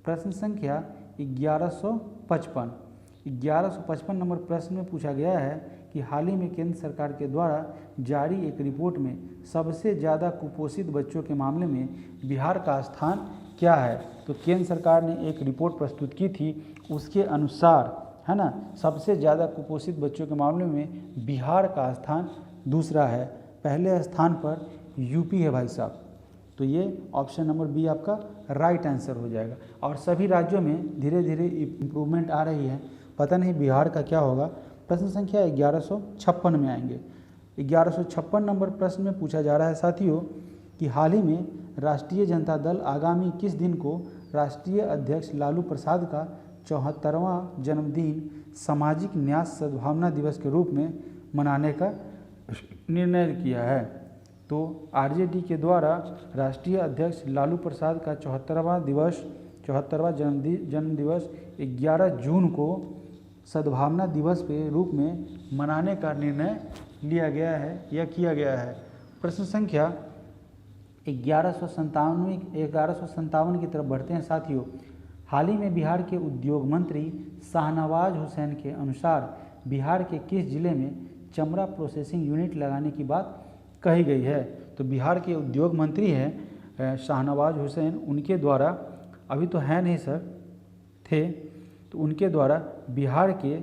प्रश्न संख्या 1155 नंबर प्रश्न में पूछा गया है कि हाल ही में केंद्र सरकार के द्वारा जारी एक रिपोर्ट में सबसे ज़्यादा कुपोषित बच्चों के मामले में बिहार का स्थान क्या है। तो केंद्र सरकार ने एक रिपोर्ट प्रस्तुत की थी, उसके अनुसार है ना, सबसे ज़्यादा कुपोषित बच्चों के मामले में बिहार का स्थान दूसरा है, पहले स्थान पर यूपी है भाई साहब। तो ये ऑप्शन नंबर बी आपका राइट आंसर हो जाएगा। और सभी राज्यों में धीरे धीरे इम्प्रूवमेंट आ रही है, पता नहीं बिहार का क्या होगा। प्रश्न संख्या 1156 में आएंगे। 1156 नंबर प्रश्न में पूछा जा रहा है साथियों कि हाल ही में राष्ट्रीय जनता दल आगामी किस दिन को राष्ट्रीय अध्यक्ष लालू प्रसाद का 74वां जन्मदिन सामाजिक न्याय सद्भावना दिवस के रूप में मनाने का निर्णय किया है। तो आरजेडी के द्वारा राष्ट्रीय अध्यक्ष लालू प्रसाद का 74वां जन्म दिवस 11 जून को सद्भावना दिवस के रूप में मनाने का निर्णय लिया गया है या किया गया है। प्रश्न संख्या 1157 की तरफ बढ़ते हैं साथियों। हाल ही में बिहार के उद्योग मंत्री शाहनवाज हुसैन के अनुसार बिहार के किस जिले में चमड़ा प्रोसेसिंग यूनिट लगाने की बात कही गई है। तो बिहार के उद्योग मंत्री हैं शाहनवाज हुसैन, उनके द्वारा, अभी तो है नहीं सर, थे, तो उनके द्वारा बिहार के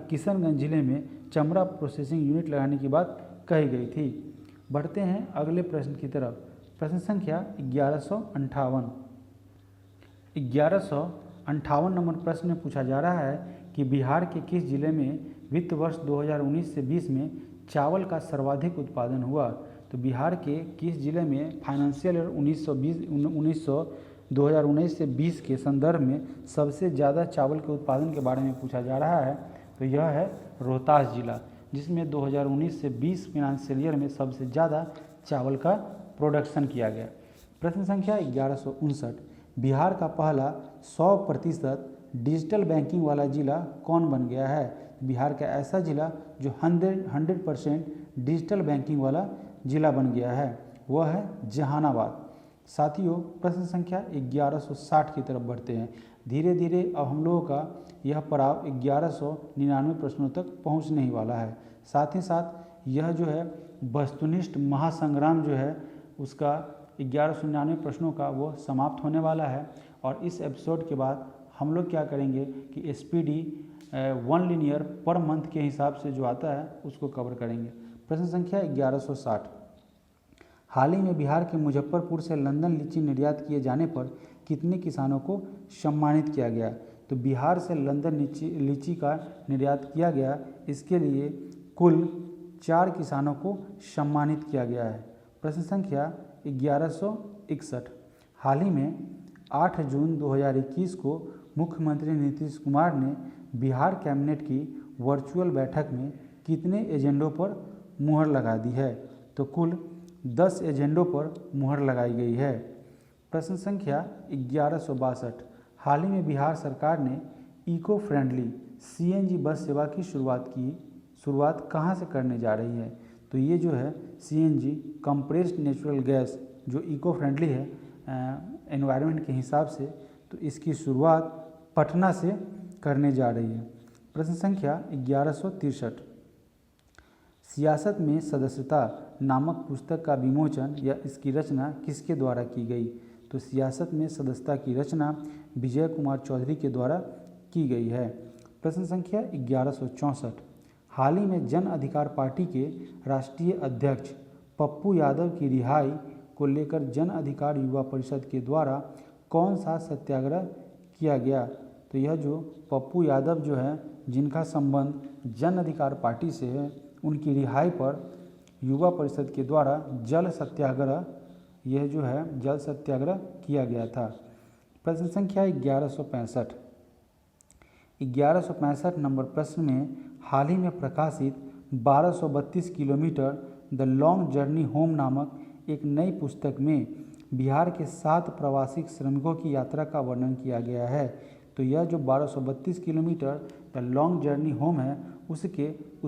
किशनगंज जिले में चमड़ा प्रोसेसिंग यूनिट लगाने की बात कही गई थी। बढ़ते हैं अगले प्रश्न की तरफ। प्रश्न संख्या 1158 नंबर प्रश्न में पूछा जा रहा है कि बिहार के किस जिले में वित्त वर्ष 2019 से 20 में चावल का सर्वाधिक उत्पादन हुआ। तो बिहार के किस जिले में फाइनेंशियल ईयर 2019 से 20 के संदर्भ में सबसे ज़्यादा चावल के उत्पादन के बारे में पूछा जा रहा है। तो यह है रोहतास जिला। जिसमें 2019 से 20 फाइनेंशियल ईयर में सबसे ज़्यादा चावल का प्रोडक्शन किया गया। प्रश्न संख्या 1159, बिहार का पहला 100% डिजिटल बैंकिंग वाला जिला कौन बन गया है? बिहार का ऐसा जिला जो 100% डिजिटल बैंकिंग वाला जिला बन गया है वह है जहानाबाद। साथियों, प्रश्न संख्या 1160 की तरफ बढ़ते हैं। धीरे धीरे अब हम लोगों का यह पड़ाव 1199 प्रश्नों तक पहुंचने ही वाला है। साथ ही साथ यह जो है वस्तुनिष्ठ महासंग्राम जो है उसका 1199 प्रश्नों का वो समाप्त होने वाला है। और इस एपिसोड के बाद हम लोग क्या करेंगे कि SPD 1 लीनियर पर मंथ के हिसाब से जो आता है उसको कवर करेंगे। प्रश्न संख्या 1160, हाल ही में बिहार के मुजफ्फरपुर से लंदन लीची निर्यात किए जाने पर कितने किसानों को सम्मानित किया गया? तो बिहार से लंदन लीची का निर्यात किया गया, इसके लिए कुल 4 किसानों को सम्मानित किया गया है। प्रश्न संख्या 1161, हाल ही में 8 जून 2021 को मुख्यमंत्री नीतीश कुमार ने बिहार कैबिनेट की वर्चुअल बैठक में कितने एजेंडों पर मुहर लगा दी है? तो कुल 10 एजेंडों पर मुहर लगाई गई है। प्रश्न संख्या 1162, हाल ही में बिहार सरकार ने इको फ्रेंडली CNG बस सेवा की शुरुआत कहाँ से करने जा रही है? तो ये जो है CNG कंप्रेस्ड नेचुरल गैस जो इको फ्रेंडली है एनवायरनमेंट के हिसाब से, तो इसकी शुरुआत पटना से करने जा रही है। प्रश्न संख्या 1163, सियासत में सदस्यता नामक पुस्तक का विमोचन या इसकी रचना किसके द्वारा की गई? तो सियासत में सदस्यता की रचना विजय कुमार चौधरी के द्वारा की गई है। प्रश्न संख्या 1164, हाल ही में जन अधिकार पार्टी के राष्ट्रीय अध्यक्ष पप्पू यादव की रिहाई को लेकर जन अधिकार युवा परिषद के द्वारा कौन सा सत्याग्रह किया गया? तो यह जो पप्पू यादव जो है जिनका संबंध जन अधिकार पार्टी से है, उनकी रिहाई पर युवा परिषद के द्वारा जल सत्याग्रह किया गया था। प्रश्न संख्या 1165 नंबर प्रश्न में हाल ही में प्रकाशित 1232 kilometre the long journey home नामक एक नई पुस्तक में बिहार के 7 प्रवासी श्रमिकों की यात्रा का वर्णन किया गया है। तो यह जो 1232 kilometre the long journey home है उस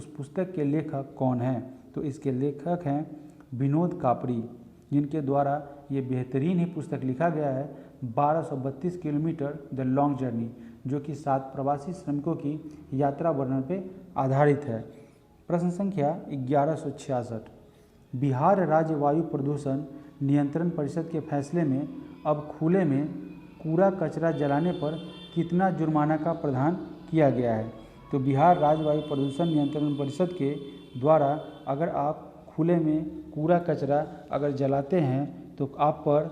पुस्तक के लेखक कौन हैं? तो इसके लेखक हैं विनोद कापड़ी, जिनके द्वारा ये बेहतरीन ही पुस्तक लिखा गया है 1232 किलोमीटर द लॉन्ग जर्नी, जो कि 7 प्रवासी श्रमिकों की यात्रा वर्णन पर आधारित है। प्रश्न संख्या 1166, बिहार राज्य वायु प्रदूषण नियंत्रण परिषद के फैसले में अब खुले में कूड़ा कचरा जलाने पर कितना जुर्माना का प्रावधान किया गया है? तो बिहार राज्य वायु प्रदूषण नियंत्रण परिषद के द्वारा अगर आप खुले में कूड़ा कचरा अगर जलाते हैं तो आप पर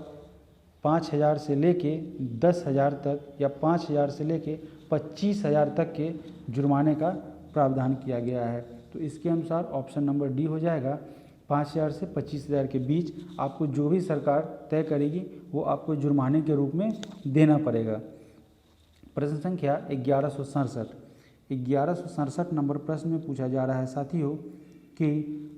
5,000 से लेके 10,000 तक या 5,000 से लेके 25,000 तक के जुर्माने का प्रावधान किया गया है। तो इसके अनुसार ऑप्शन नंबर डी हो जाएगा। 5,000 से 25,000 के बीच आपको जो भी सरकार तय करेगी वो आपको जुर्माने के रूप में देना पड़ेगा। प्रश्न संख्या 1167 नंबर प्रश्न में पूछा जा रहा है साथियों कि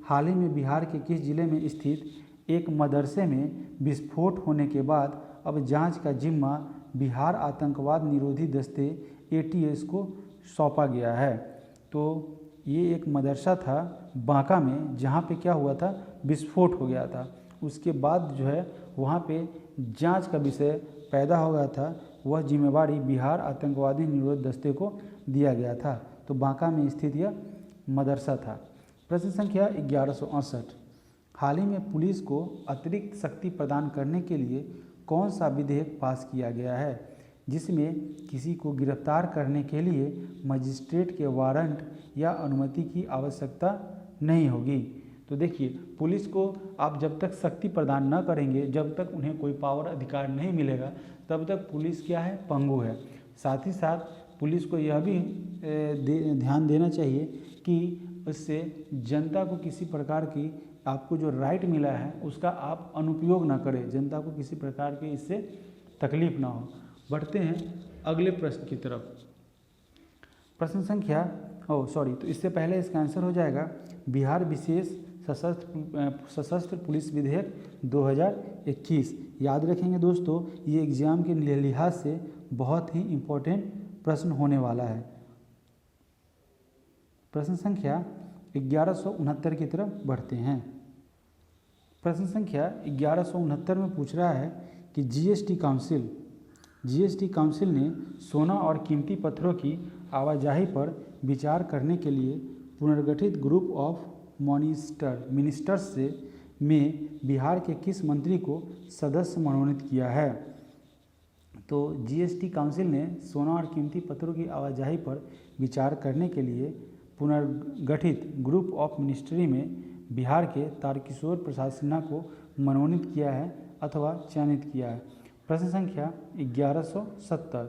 हाल ही में बिहार के किस जिले में स्थित एक मदरसे में विस्फोट होने के बाद अब जांच का जिम्मा बिहार आतंकवाद निरोधी दस्ते ATS को सौंपा गया है। तो ये एक मदरसा था बांका में, जहाँ पे क्या हुआ था, विस्फोट हो गया था। उसके बाद जो है वहाँ पे जांच का विषय पैदा हो गया था, वह जिम्मेवारी बिहार आतंकवादी निरोध दस्ते को दिया गया था। तो बांका में स्थित यह मदरसा था। प्रश्न संख्या 1168, हाल ही में पुलिस को अतिरिक्त शक्ति प्रदान करने के लिए कौन सा विधेयक पास किया गया है, जिसमें किसी को गिरफ्तार करने के लिए मजिस्ट्रेट के वारंट या अनुमति की आवश्यकता नहीं होगी? तो देखिए, पुलिस को आप जब तक शक्ति प्रदान न करेंगे, जब तक उन्हें कोई पावर अधिकार नहीं मिलेगा, तब तक पुलिस क्या है, पंगु है। साथ ही साथ पुलिस को यह भी ध्यान देना चाहिए कि उससे जनता को किसी प्रकार की आपको जो राइट मिला है उसका आप अनुपयोग ना करें, जनता को किसी प्रकार की इससे तकलीफ ना हो। बढ़ते हैं अगले प्रश्न की तरफ। प्रश्न संख्या तो इससे पहले इसका आंसर हो जाएगा बिहार विशेष सशस्त्र पुलिस विधेयक 2021। याद रखेंगे दोस्तों, ये एग्जाम के लिहाज से बहुत ही इम्पोर्टेंट प्रश्न होने वाला है। प्रश्न संख्या 1169 की तरफ बढ़ते हैं। प्रश्न संख्या 1169 में पूछ रहा है कि जीएसटी काउंसिल ने सोना और कीमती पत्थरों की आवाजाही पर विचार करने के लिए पुनर्गठित ग्रुप ऑफ मिनिस्टर्स में बिहार के किस मंत्री को सदस्य मनोनीत किया है। तो जीएसटी काउंसिल ने सोना और कीमती पत्थरों की आवाजाही पर विचार करने के लिए पुनर्गठित ग्रुप ऑफ मिनिस्ट्री में बिहार के तारकिशोर प्रसाद सिन्हा को मनोनीत किया है अथवा चयनित किया है। प्रश्न संख्या 1170,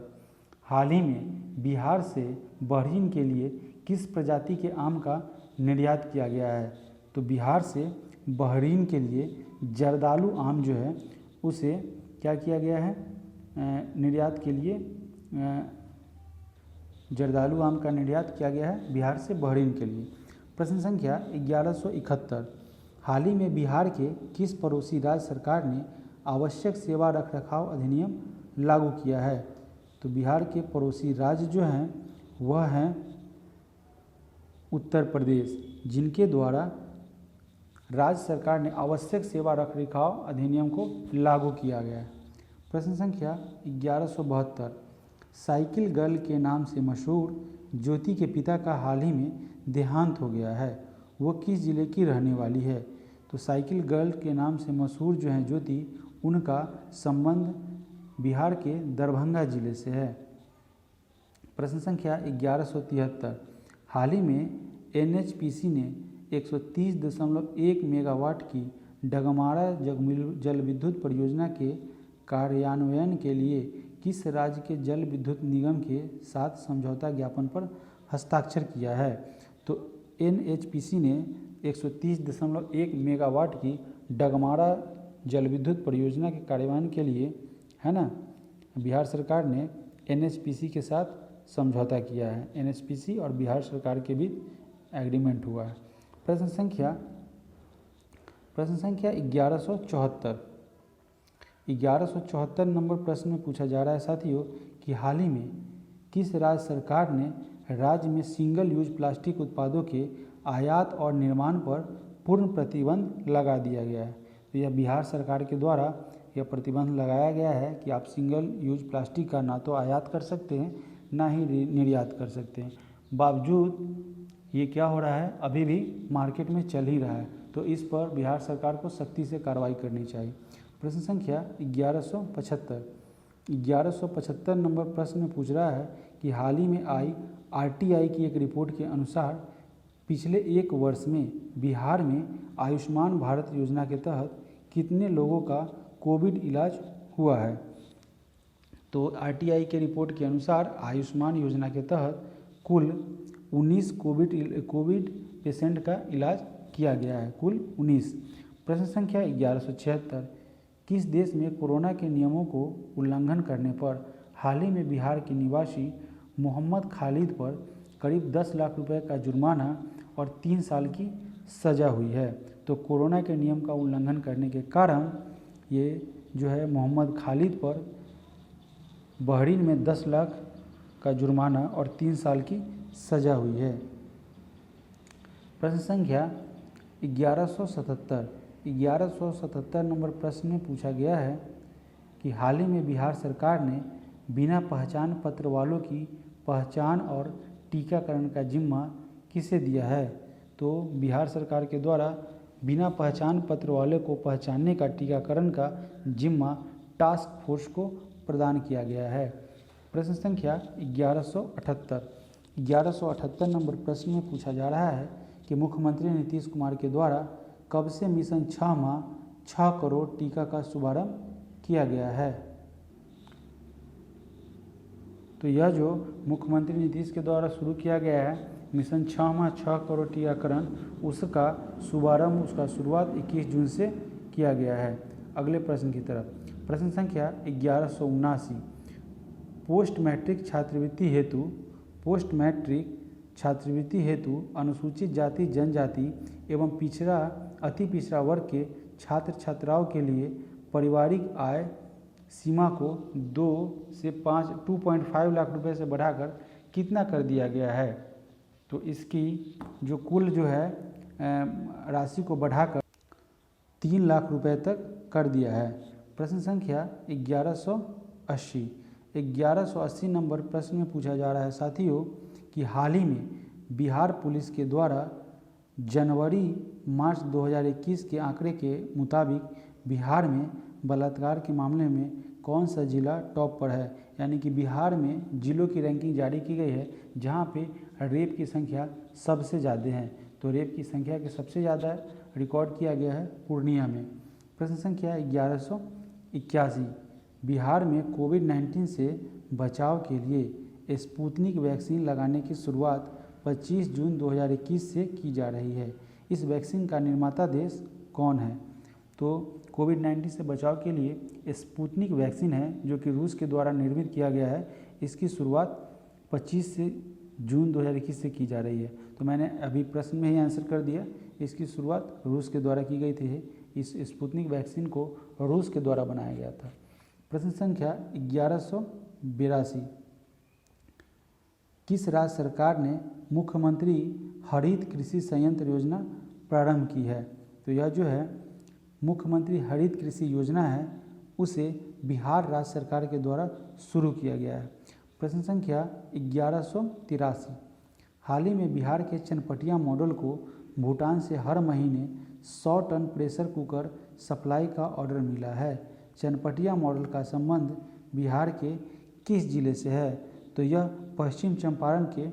हाल ही में बिहार से बहरीन के लिए किस प्रजाति के आम का निर्यात किया गया है। तो बिहार से बहरीन के लिए जर्दालू आम जो है उसे क्या किया गया है, निर्यात के लिए जर्दालू आम का निर्यात किया गया है बिहार से बहरीन के लिए। प्रश्न संख्या 1171, हाल ही में बिहार के किस पड़ोसी राज्य सरकार ने आवश्यक सेवा रखरखाव अधिनियम लागू किया है। तो बिहार के पड़ोसी राज्य जो हैं वह हैं उत्तर प्रदेश, जिनके द्वारा राज्य सरकार ने आवश्यक सेवा रखरखाव अधिनियम को लागू किया गया है। प्रश्न संख्या 1172, साइकिल गर्ल के नाम से मशहूर ज्योति के पिता का हाल ही में देहांत हो गया है, वो किस जिले की रहने वाली है। तो साइकिल गर्ल के नाम से मशहूर जो है ज्योति, उनका संबंध बिहार के दरभंगा जिले से है। प्रश्न संख्या 1173, हाल ही में एनएचपीसी ने 130.1 मेगावाट की डगमारा जल विद्युत परियोजना के कार्यान्वयन के लिए किस राज्य के जल विद्युत निगम के साथ समझौता ज्ञापन पर हस्ताक्षर किया है। तो एनएचपीसी ने 130.1 मेगावाट की डगमारा जल विद्युत परियोजना के कार्यान्वयन के लिए, है ना, बिहार सरकार ने एनएचपीसी के साथ समझौता किया है। एनएचपीसी और बिहार सरकार के बीच एग्रीमेंट हुआ है। प्रश्न संख्या 1174 नंबर प्रश्न में पूछा जा रहा है साथियों कि हाल ही में किस राज्य सरकार ने राज्य में सिंगल यूज प्लास्टिक उत्पादों के आयात और निर्माण पर पूर्ण प्रतिबंध लगा दिया गया है। तो यह बिहार सरकार के द्वारा यह प्रतिबंध लगाया गया है कि आप सिंगल यूज प्लास्टिक का ना तो आयात कर सकते हैं ना ही निर्यात कर सकते हैं। बावजूद ये क्या हो रहा है, अभी भी मार्केट में चल ही रहा है, तो इस पर बिहार सरकार को सख्ती से कार्रवाई करनी चाहिए। प्रश्न संख्या 1175 नंबर प्रश्न में पूछ रहा है कि हाल ही में आई आरटीआई की एक रिपोर्ट के अनुसार पिछले 1 वर्ष में बिहार में आयुष्मान भारत योजना के तहत कितने लोगों का कोविड इलाज हुआ है। तो आरटीआई के रिपोर्ट के अनुसार आयुष्मान योजना के तहत कुल 19 कोविड पेशेंट का इलाज किया गया है, कुल 19। प्रश्न संख्या 1176, किस देश में कोरोना के नियमों को उल्लंघन करने पर हाल ही में बिहार के निवासी मोहम्मद खालिद पर करीब 10 लाख रुपए का जुर्माना और 3 साल की सज़ा हुई है। तो कोरोना के नियम का उल्लंघन करने के कारण ये जो है मोहम्मद खालिद पर बहरीन में 10 लाख का जुर्माना और 3 साल की सज़ा हुई है। प्रश्न संख्या 1177 नंबर प्रश्न में पूछा गया है कि हाल ही में बिहार सरकार ने बिना पहचान पत्र वालों की पहचान और टीकाकरण का जिम्मा किसे दिया है। तो बिहार सरकार के द्वारा बिना पहचान पत्र वाले को पहचानने का टीकाकरण का जिम्मा टास्क फोर्स को प्रदान किया गया है। प्रश्न संख्या 1178 नंबर प्रश्न में पूछा जा रहा है कि मुख्यमंत्री नीतीश कुमार के द्वारा कब से मिशन 6 माह 6 करोड़ टीका का शुभारंभ किया गया है। तो यह जो मुख्यमंत्री नीतीश के द्वारा शुरू किया गया है मिशन 6 माह 6 करोड़ टीकाकरण, उसका शुभारंभ, उसका शुरुआत 21 जून से किया गया है। अगले प्रश्न की तरफ, प्रश्न संख्या 1179, पोस्ट मैट्रिक छात्रवृत्ति हेतु पोस्ट मैट्रिक छात्रवृत्ति हेतु अनुसूचित जाति जनजाति एवं पिछड़ा अति पिछड़ा वर्ग के छात्र छात्राओं के लिए पारिवारिक आय सीमा को 2.5 लाख रुपए से बढ़ाकर कितना कर दिया गया है। तो इसकी जो कुल जो है राशि को बढ़ाकर 3 लाख रुपए तक कर दिया है। प्रश्न संख्या 1180 नंबर प्रश्न में पूछा जा रहा है साथियों कि हाल ही में बिहार पुलिस के द्वारा जनवरी मार्च 2021 के आंकड़े के मुताबिक बिहार में बलात्कार के मामले में कौन सा जिला टॉप पर है। यानी कि बिहार में जिलों की रैंकिंग जारी की गई है जहां पे रेप की संख्या सबसे ज़्यादा है। तो रेप की संख्या के सबसे ज़्यादा रिकॉर्ड किया गया है पूर्णिया में। प्रश्न संख्या 1181 बिहार में कोविड-19 से बचाव के लिए स्पुतनिक वैक्सीन लगाने की शुरुआत 25 जून 2021 से की जा रही है। इस वैक्सीन का निर्माता देश कौन है। तो कोविड-19 से बचाव के लिए स्पुतनिक वैक्सीन है जो कि रूस के द्वारा निर्मित किया गया है। इसकी शुरुआत 25 से जून 2021 से की जा रही है। तो मैंने अभी प्रश्न में ही आंसर कर दिया, इसकी शुरुआत रूस के द्वारा की गई थी। इस स्पुतनिक वैक्सीन को रूस के द्वारा बनाया गया था। प्रश्न संख्या 1182 किस राज्य सरकार ने मुख्यमंत्री हरित कृषि संयंत्र योजना प्रारंभ की है। तो यह जो है मुख्यमंत्री हरित कृषि योजना है उसे बिहार राज्य सरकार के द्वारा शुरू किया गया है। प्रश्न संख्या 1183 हाल ही में बिहार के चनपटिया मॉडल को भूटान से हर महीने 100 टन प्रेशर कुकर सप्लाई का ऑर्डर मिला है। चनपटिया मॉडल का संबंध बिहार के किस जिले से है। तो यह पश्चिम चंपारण के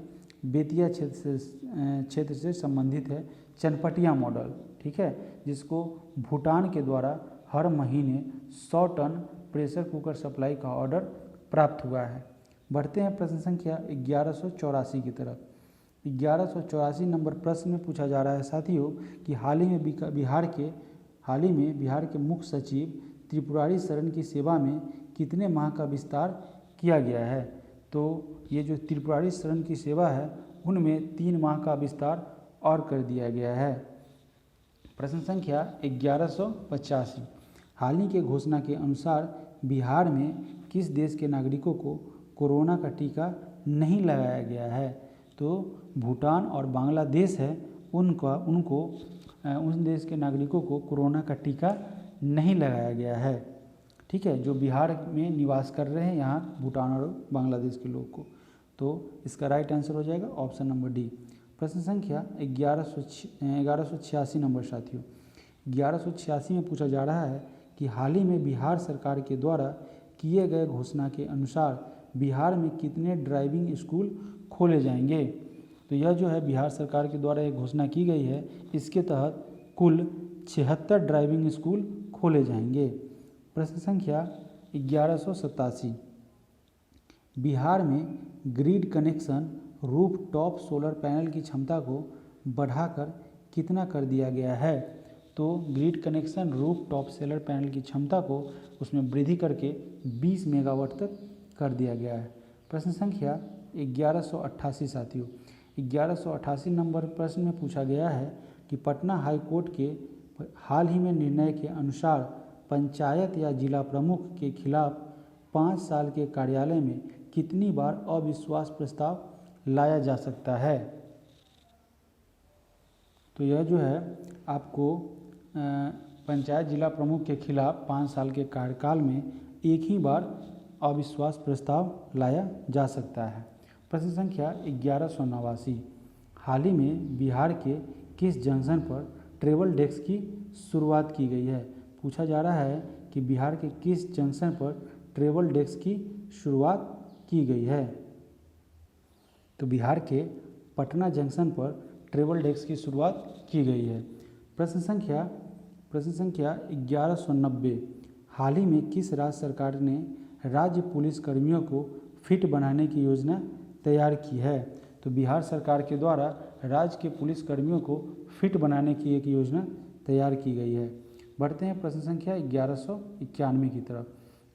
बेतिया क्षेत्र से संबंधित है चनपटिया मॉडल, ठीक है, जिसको भूटान के द्वारा हर महीने 100 टन प्रेशर कुकर सप्लाई का ऑर्डर प्राप्त हुआ है। बढ़ते हैं प्रश्न संख्या 1184 की तरफ। 1184 नंबर प्रश्न में पूछा जा रहा है साथियों कि हाल ही में बिहार के मुख्य सचिव त्रिपुरारी शरण की सेवा में कितने माह का विस्तार किया गया है। तो ये जो त्रिपुरारी शरण की सेवा है उनमें 3 माह का विस्तार और कर दिया गया है। प्रश्न संख्या 1185 हाल ही के घोषणा के अनुसार बिहार में किस देश के नागरिकों को कोरोना का टीका नहीं लगाया गया है। तो भूटान और बांग्लादेश है उनको उन देश के नागरिकों को कोरोना का टीका नहीं लगाया गया है, ठीक है, जो बिहार में निवास कर रहे हैं यहाँ भूटान और बांग्लादेश के लोग को। तो इसका राइट आंसर हो जाएगा ऑप्शन नंबर डी। प्रश्न संख्या 1186 नंबर साथियों। 1186 में पूछा जा रहा है कि हाल ही में बिहार सरकार के द्वारा किए गए घोषणा के अनुसार बिहार में कितने ड्राइविंग स्कूल खोले जाएंगे। तो यह जो है बिहार सरकार के द्वारा एक घोषणा की गई है, इसके तहत कुल 76 ड्राइविंग स्कूल खोले जाएंगे। प्रश्न संख्या 1187 बिहार में grid connection roof top solar panel की क्षमता को बढ़ाकर कितना कर दिया गया है। तो grid connection roof top solar panel की क्षमता को उसमें वृद्धि करके 20 मेगावाट तक कर दिया गया है। प्रश्न संख्या 1188 साथियों। 1188 नंबर प्रश्न में पूछा गया है कि पटना हाई कोर्ट के हाल ही में निर्णय के अनुसार पंचायत या जिला प्रमुख के खिलाफ 5 साल के कार्यालय में कितनी बार अविश्वास प्रस्ताव लाया जा सकता है। तो यह जो है आपको पंचायत जिला प्रमुख के खिलाफ 5 साल के कार्यकाल में एक ही बार अविश्वास प्रस्ताव लाया जा सकता है। प्रश्न संख्या 1189 हाल ही में बिहार के किस जंक्शन पर ट्रेवल डेस्क की शुरुआत की गई है। पूछा जा रहा है कि बिहार के किस जंक्शन पर ट्रेवल डेस्क की शुरुआत की गई है। तो बिहार के पटना जंक्शन पर ट्रेवल डेस्क की शुरुआत की गई है। प्रश्न संख्या 1190 हाल ही में किस राज्य सरकार ने राज्य पुलिस कर्मियों को फिट बनाने की योजना तैयार की है। तो बिहार सरकार के द्वारा राज्य के पुलिस कर्मियों को फिट बनाने की एक योजना तैयार की गई है। बढ़ते हैं प्रश्न संख्या 1191 की तरफ।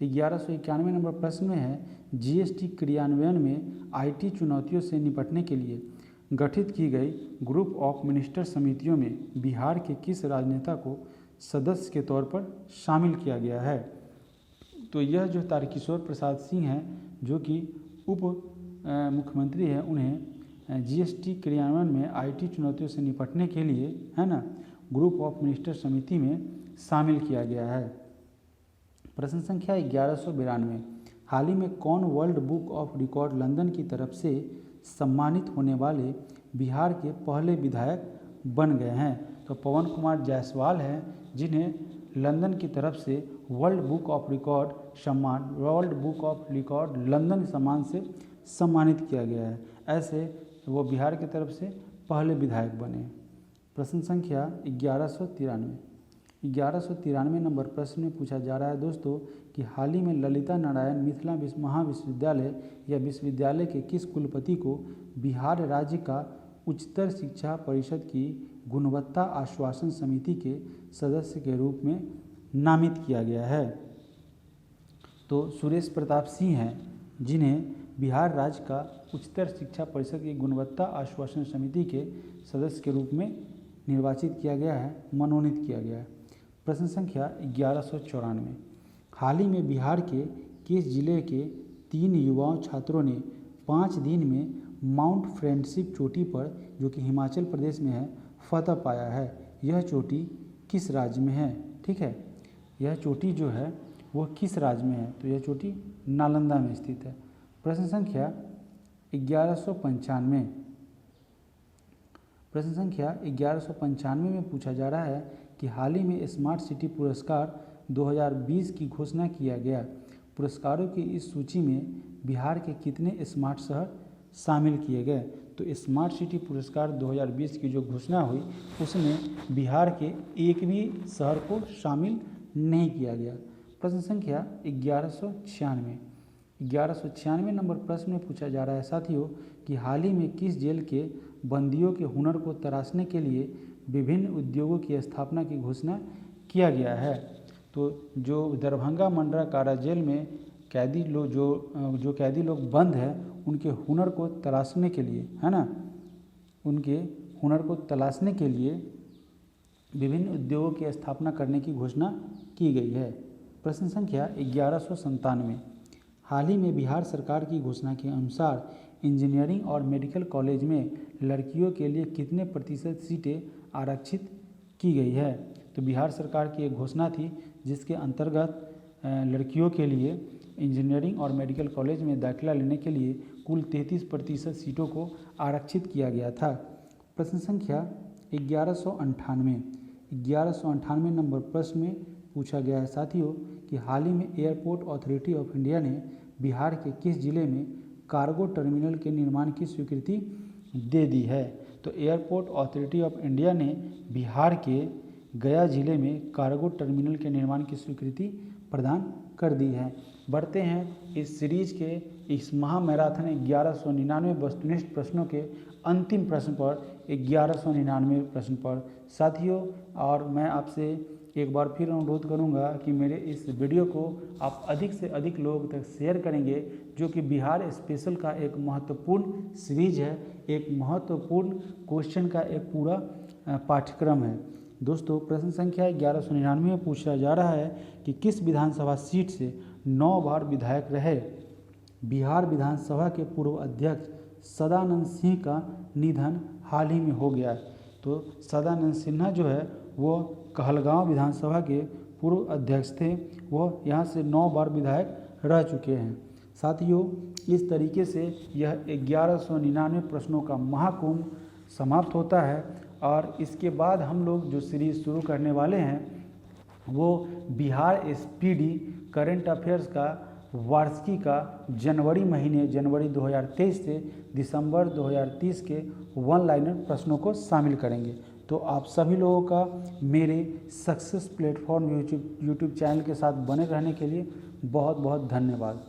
1191 नंबर प्रश्न में है जीएसटी क्रियान्वयन में आईटी चुनौतियों से निपटने के लिए गठित की गई ग्रुप ऑफ मिनिस्टर समितियों में बिहार के किस राजनेता को सदस्य के तौर पर शामिल किया गया है? तो यह जो तारकिशोर प्रसाद सिंह हैं, जो कि उप मुख्यमंत्री हैं, उन्हें जीएसटी क्रियान्वयन में आईटी चुनौतियों से निपटने के लिए, है ना, ग्रुप ऑफ मिनिस्टर समिति में शामिल किया गया है। प्रश्न संख्या 1192, हाल ही में कौन world book of record London की तरफ से सम्मानित होने वाले बिहार के पहले विधायक बन गए हैं? तो पवन कुमार जायसवाल हैं, जिन्हें लंदन की तरफ से world book of record London सम्मान से सम्मानित किया गया है। ऐसे वो बिहार की तरफ से पहले विधायक बने। प्रश्न संख्या 1193 नंबर प्रश्न में पूछा जा रहा है दोस्तों कि हाल ही में ललिता नारायण मिथिला महाविश्वविद्यालय या विश्वविद्यालय के किस कुलपति को बिहार राज्य का उच्चतर शिक्षा परिषद की गुणवत्ता आश्वासन समिति के सदस्य के रूप में नामित किया गया है? तो सुरेश प्रताप सिंह हैं, जिन्हें बिहार राज्य का उच्चतर शिक्षा परिषद की गुणवत्ता आश्वासन समिति के सदस्य के रूप में निर्वाचित किया गया है, मनोनीत किया गया है। प्रश्न संख्या 1194, हाल ही में बिहार के किस जिले के 3 युवा छात्रों ने 5 दिन में माउंट फ्रेंडशिप चोटी पर, जो कि हिमाचल प्रदेश में है, फतह पाया है? यह चोटी किस राज्य में है? ठीक है, यह चोटी जो है वो किस राज्य में है? तो यह चोटी नालंदा में स्थित है। प्रश्न संख्या 1195, प्रश्न संख्या 1195 में पूछा जा रहा है कि हाल ही में स्मार्ट सिटी पुरस्कार 2020 की घोषणा किया गया। पुरस्कारों की इस सूची में बिहार के कितने स्मार्ट शहर शामिल किए गए? तो स्मार्ट सिटी पुरस्कार 2020 की जो घोषणा हुई उसमें बिहार के एक भी शहर को शामिल नहीं किया गया। प्रश्न संख्या 1196 नंबर प्रश्न में पूछा जा रहा है साथियों कि हाल ही में किस जेल के बंदियों के हुनर को तराशने के लिए विभिन्न उद्योगों की स्थापना की घोषणा किया गया है? तो जो दरभंगा मंडरा कारा जेल में कैदी लोग जो कैदी लोग बंद हैं, उनके हुनर को तलाशने के लिए, है ना, उनके हुनर को तलाशने के लिए विभिन्न उद्योगों की स्थापना करने की घोषणा की गई है। प्रश्न संख्या 1197, हाल ही में बिहार सरकार की घोषणा के अनुसार इंजीनियरिंग और मेडिकल कॉलेज में लड़कियों के लिए कितने प्रतिशत सीटें आरक्षित की गई है? तो बिहार सरकार की एक घोषणा थी जिसके अंतर्गत लड़कियों के लिए इंजीनियरिंग और मेडिकल कॉलेज में दाखिला लेने के लिए कुल 33% सीटों को आरक्षित किया गया था। प्रश्न संख्या 1198 नंबर प्रश्न में पूछा गया है साथियों कि हाल ही में एयरपोर्ट अथॉरिटी ऑफ इंडिया ने बिहार के किस जिले में कार्गो टर्मिनल के निर्माण की स्वीकृति दे दी है? तो एयरपोर्ट अथॉरिटी ऑफ इंडिया ने बिहार के गया जिले में कार्गो टर्मिनल के निर्माण की स्वीकृति प्रदान कर दी है। बढ़ते हैं इस सीरीज के इस महामैराथन 1199 वस्तुनिष्ठ प्रश्नों के अंतिम प्रश्न पर, 1199 प्रश्न पर साथियों। और मैं आपसे एक बार फिर अनुरोध करूंगा कि मेरे इस वीडियो को आप अधिक से अधिक लोगों तक शेयर करेंगे, जो कि बिहार स्पेशल का एक महत्वपूर्ण सीरीज है, एक महत्वपूर्ण क्वेश्चन का एक पूरा पाठ्यक्रम है। दोस्तों प्रश्न संख्या 1199 में पूछा जा रहा है कि किस विधानसभा सीट से 9 बार विधायक रहे बिहार विधानसभा के पूर्व अध्यक्ष सदानंद सिंह का निधन हाल ही में हो गया है? तो सदानंद सिन्हा जो है वो कहलगांव विधानसभा के पूर्व अध्यक्ष थे, वो यहाँ से 9 बार विधायक रह चुके हैं। साथियों इस तरीके से यह 1199 प्रश्नों का महाकुंभ समाप्त होता है और इसके बाद हम लोग जो सीरीज शुरू करने वाले हैं वो बिहार एसपीडी करंट अफेयर्स का वार्षिकी का जनवरी 2023 से दिसंबर 2030 के वन लाइनर प्रश्नों को शामिल करेंगे। तो आप सभी लोगों का मेरे सक्सेस प्लेटफॉर्म यूट्यूब चैनल के साथ बने रहने के लिए बहुत बहुत धन्यवाद।